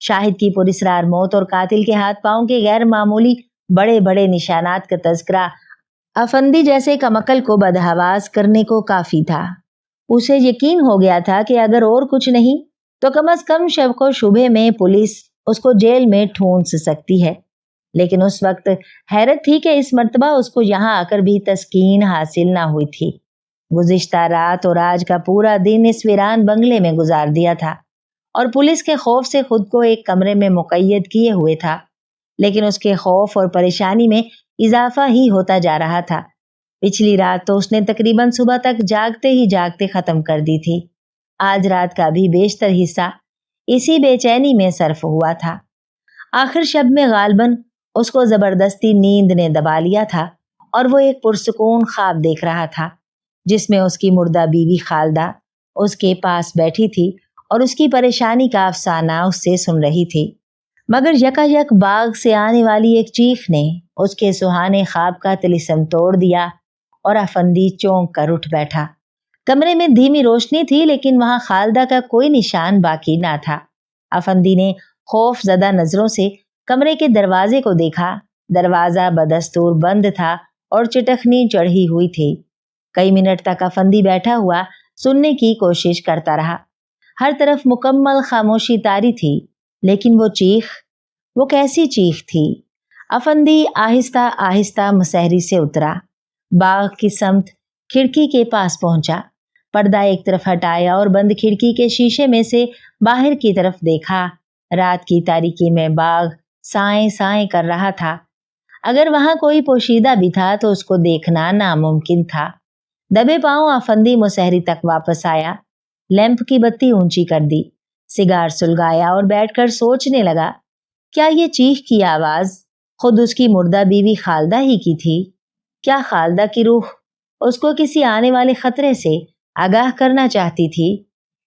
शाहिद की पुरस्रार मौत और कातिल के हाथ पांव के गैर मामूली बड़े बड़े निशानात का तज़किरा आफंदी जैसे कमकल को बदहवास करने को काफी था। उसे यकीन हो गया था कि अगर और कुछ नहीं तो कम अज कम शव को शुबे में पुलिस उसको जेल में ठूंस सकती है। लेकिन उस वक्त हैरत थी कि इस मर्तबा उसको यहाँ आकर भी तस्कीन हासिल ना हुई थी। गुज़िश्ता रात और आज का पूरा दिन इस वीरान बंगले में गुजार दिया था और पुलिस के खौफ से खुद को एक कमरे में मुक़य्यद किए हुए था। लेकिन उसके खौफ और परेशानी में इजाफा ही होता जा रहा था। पिछली रात तो उसने तकरीबन सुबह तक जागते ही जागते ख़त्म कर दी थी। आज रात का भी बेशतर हिस्सा इसी बेचैनी में सर्फ हुआ था। आखिर शब में गालबन उसको ज़बरदस्ती नींद ने दबा लिया था और वो एक पुरसुकून ख्वाब देख रहा था जिसमें उसकी मुर्दा बीवी खालदा उसके पास बैठी थी और उसकी परेशानी का अफसाना उससे सुन रही थी। मगर यकायक बाग से आने वाली एक चीख ने उसके सुहाने ख्वाब का तिलिस्म तोड़ दिया और आफंदी चौंक कर उठ बैठा। कमरे में धीमी रोशनी थी, लेकिन वहां खालदा का कोई निशान बाकी ना था। आफंदी ने खौफ ज़दा नजरों से कमरे के दरवाजे को देखा। दरवाजा बदस्तूर बंद था और चिटखनी चढ़ी हुई थी। कई मिनट तक आफंदी बैठा हुआ सुनने की कोशिश करता रहा। हर तरफ मुकम्मल खामोशी तारी थी, लेकिन वो कैसी चीख थी। आफंदी आहिस्ता आहिस्ता मुसहरी से उतरा, बाग की समत खिड़की के पास पहुंचा, पर्दा एक तरफ हटाया और बंद खिड़की के शीशे में से बाहर की तरफ देखा। रात की तारीकी में बाग साएं साएं कर रहा था। अगर वहां कोई पोशीदा भी था तो उसको देखना नामुमकिन था। दबे पांव आफंदी मुसहरी तक वापस आया, लैंप की बत्ती ऊंची कर दी, सिगार सुलगाया और बैठकर सोचने लगा, क्या ये चीख की आवाज खुद उसकी मुर्दा बीवी खालदा ही की थी? क्या खालदा की रूह उसको किसी आने वाले खतरे से आगाह करना चाहती थी?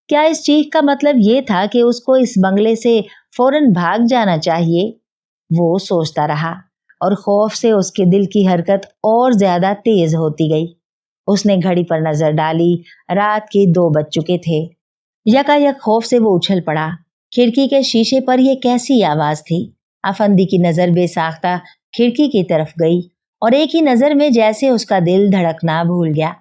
क्या इस चीख का मतलब ये था कि उसको इस बंगले से फौरन भाग जाना चाहिए? वो सोचता रहा। اور خوف سے اس کے دل کی حرکت اور زیادہ تیز ہوتی گئی۔ اس نے گھڑی پر نظر ڈالی، رات کے 2 بج چکے تھے۔ یکایک خوف سے وہ اچھل پڑا۔ کھڑکی کے شیشے پر یہ کیسی آواز تھی؟ افندی کی نظر بے ساختہ کھڑکی کی طرف گئی اور ایک ہی نظر میں جیسے اس کا دل دھڑکنا بھول گیا۔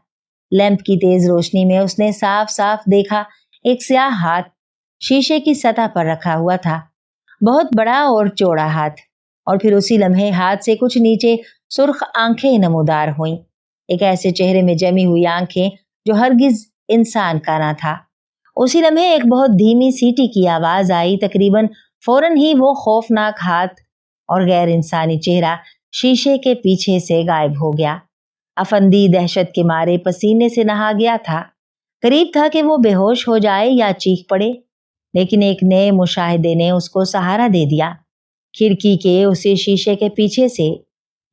لیمپ کی تیز روشنی میں اس نے صاف صاف دیکھا ایک سیاہ ہاتھ شیشے کی سطح پر رکھا ہوا تھا، بہت بڑا اور چوڑا ہاتھ، اور پھر اسی لمحے ہاتھ سے کچھ نیچے سرخ آنکھیں نمودار ہوئیں، ایک ایسے چہرے میں جمی ہوئی آنکھیں جو ہرگز انسان کا نہ تھا۔ اسی لمحے ایک بہت دھیمی سیٹی کی آواز آئی، تقریباً فوراً ہی وہ خوفناک ہاتھ اور غیر انسانی چہرہ شیشے کے پیچھے سے غائب ہو گیا۔ افندی دہشت کے مارے پسینے سے نہا گیا تھا، قریب تھا کہ وہ بے ہوش ہو جائے یا چیخ پڑے، لیکن ایک نئے مشاہدے نے اس کو سہارا دے دیا۔ کھڑکی کے اسی شیشے کے پیچھے سے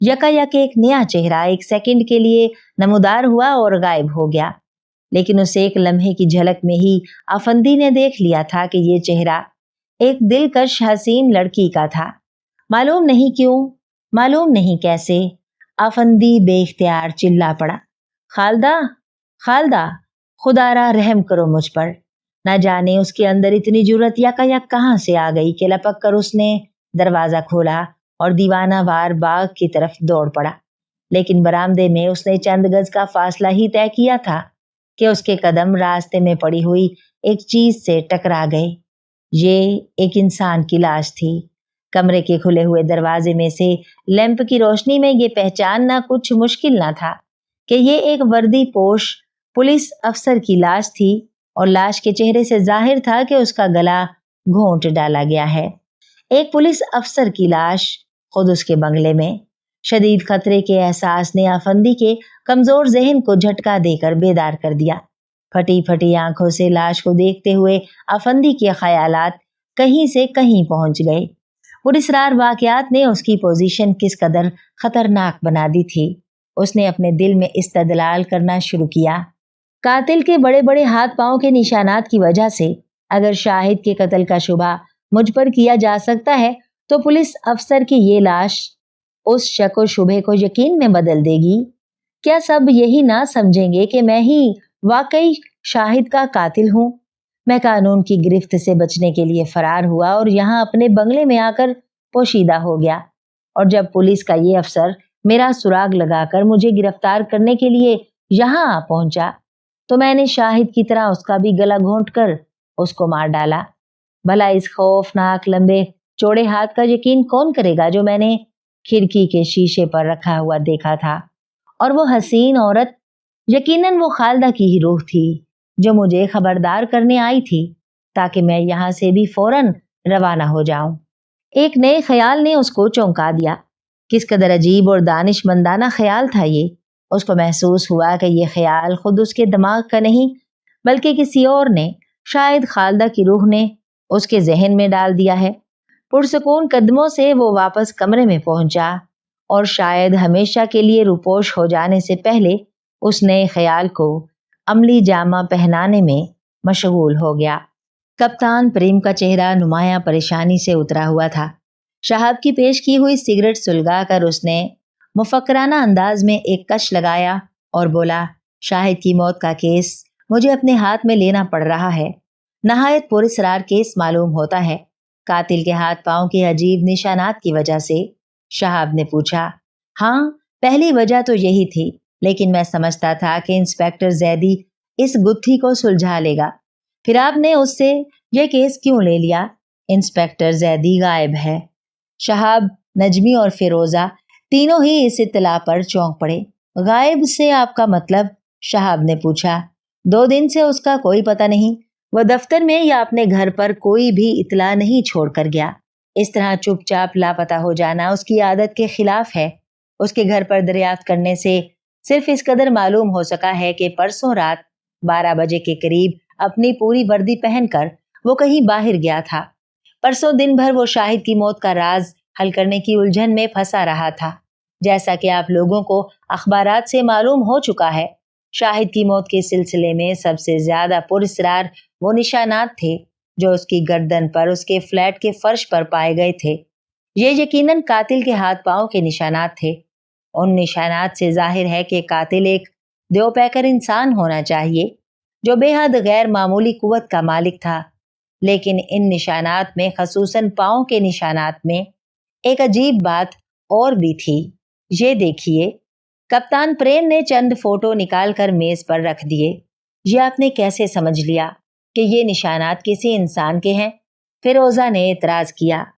یکایک ایک نیا چہرہ ایک سیکنڈ کے لیے نمودار ہوا اور غائب ہو گیا، لیکن اس ایک لمحے کی جھلک میں ہی افندی نے دیکھ لیا تھا کہ یہ چہرہ ایک دلکش حسین لڑکی کا تھا۔ معلوم نہیں کیوں، معلوم نہیں کیسے، افندی بے اختیار چلا پڑا، خالدہ، خالدہ، خدا را رحم کرو مجھ پر۔ نہ جانے اس کے اندر اتنی جرأت یکایک کہاں سے آ گئی کہ لپک کر اس نے دروازہ کھولا اور دیوانہ وار باغ کی طرف دوڑ پڑا۔ لیکن برآمدے میں اس نے چند گز کا فاصلہ ہی طے کیا تھا کہ اس کے قدم راستے میں پڑی ہوئی ایک چیز سے ٹکرا گئے۔ یہ ایک انسان کی لاش تھی۔ کمرے کے کھلے ہوئے دروازے میں سے لیمپ کی روشنی میں یہ پہچاننا کچھ مشکل نہ تھا کہ یہ ایک وردی پوش پولیس افسر کی لاش تھی، اور لاش کے چہرے سے ظاہر تھا کہ اس کا گلا گھونٹ ڈالا گیا ہے۔ ایک پولیس افسر کی لاش، خود اس کے بنگلے میں۔ شدید خطرے کے احساس نے افندی کے کمزور ذہن کو جھٹکا دے کر بیدار کر دیا۔ پھٹی پھٹی آنکھوں سے لاش کو دیکھتے ہوئے افندی کے خیالات کہیں سے کہیں پہنچ گئے۔ پراسرار واقعات نے اس کی پوزیشن کس قدر خطرناک بنا دی تھی۔ اس نے اپنے دل میں استدلال کرنا شروع کیا۔ قاتل کے بڑے بڑے ہاتھ پاؤں کے نشانات کی وجہ سے اگر شاہد کے قتل کا شبہ مجھ پر کیا جا سکتا ہے تو پولیس افسر کی یہ لاش اس شک و شبہ کو یقین میں بدل دے گی۔ کیا سب یہی نہ سمجھیں گے کہ میں ہی واقعی شاہد کا قاتل ہوں؟ میں قانون کی گرفت سے بچنے کے لیے فرار ہوا اور یہاں اپنے بنگلے میں آ کر پوشیدہ ہو گیا، اور جب پولیس کا یہ افسر میرا سراغ لگا کر مجھے گرفتار کرنے کے لیے یہاں آ پہنچا تو میں نے شاہد کی طرح اس کا بھی گلا گھونٹ کر اس کو مار ڈالا۔ بھلا اس خوفناک لمبے چوڑے ہاتھ کا یقین کون کرے گا جو میں نے کھڑکی کے شیشے پر رکھا ہوا دیکھا تھا؟ اور وہ حسین عورت یقیناً وہ خالدہ کی ہی روح تھی جو مجھے خبردار کرنے آئی تھی تاکہ میں یہاں سے بھی فوراً روانہ ہو جاؤں۔ ایک نئے خیال نے اس کو چونکا دیا۔ کس قدر عجیب اور دانش مندانہ خیال تھا یہ۔ اس کو محسوس ہوا کہ یہ خیال خود اس کے دماغ کا نہیں بلکہ کسی اور نے، شاید خالدہ کی روح نے اس کے ذہن میں ڈال دیا ہے۔ پرسکون قدموں سے وہ واپس کمرے میں پہنچا اور شاید ہمیشہ کے لیے روپوش ہو جانے سے پہلے اس نئے خیال کو عملی جامہ پہنانے میں مشغول ہو گیا۔ کپتان پریم کا چہرہ نمایاں پریشانی سے اترا ہوا تھا۔ شہاب کی پیش کی ہوئی سگریٹ سلگا کر اس نے مفکرانہ انداز میں ایک کش لگایا اور بولا، شاہد کی موت کا کیس مجھے اپنے ہاتھ میں لینا پڑ رہا ہے۔ نہایت پراسرار کیس معلوم ہوتا ہے۔ قاتل کے ہاتھ پاؤں کے عجیب نشانات کی وجہ سے؟ شہاب نے پوچھا۔ ہاں، پہلی وجہ تو یہی تھی، لیکن میں سمجھتا تھا کہ انسپیکٹر زیدی اس گتھی کو سلجھا لے گا۔ پھر آپ نے اس سے یہ کیس کیوں لے لیا؟ انسپیکٹر زیدی غائب ہے۔ شہاب، نجمی اور فیروزہ تینوں ہی اس اطلاع پر چونک پڑے۔ غائب سے آپ کا مطلب؟ شہاب نے پوچھا۔ 2 دن سے اس کا کوئی پتہ نہیں۔ وہ دفتر میں یا اپنے گھر پر کوئی بھی اطلاع نہیں چھوڑ کر گیا۔ اس طرح چپ چاپ لاپتہ ہو جانا اس کی عادت کے خلاف ہے۔ اس کے گھر پر دریافت کرنے سے صرف اس قدر معلوم ہو سکا ہے کہ پرسوں رات 12 بجے کے قریب اپنی پوری وردی پہن کر وہ کہیں باہر گیا تھا۔ پرسوں دن بھر وہ شاہد کی موت کا راز حل کرنے کی الجھن میں پھنسا رہا تھا۔ جیسا کہ آپ لوگوں کو اخبارات سے معلوم ہو چکا ہے، شاہد کی موت کے سلسلے میں سب سے زیادہ پراسرار وہ نشانات تھے جو اس کی گردن پر اس کے فلیٹ کے فرش پر پائے گئے تھے۔ یہ یقیناً قاتل کے ہاتھ پاؤں کے نشانات تھے۔ ان نشانات سے ظاہر ہے کہ قاتل ایک دیوپیکر انسان ہونا چاہیے جو بے حد غیر معمولی قوت کا مالک تھا، لیکن ان نشانات میں، خصوصاً پاؤں کے نشانات میں، ایک عجیب بات اور بھی تھی۔ یہ دیکھیے، کپتان پرین نے چند فوٹو نکال کر میز پر رکھ دیے۔ یہ آپ نے کیسے سمجھ لیا کہ یہ نشانات کسی انسان کے ہیں؟ فیروزہ نے اعتراض کیا۔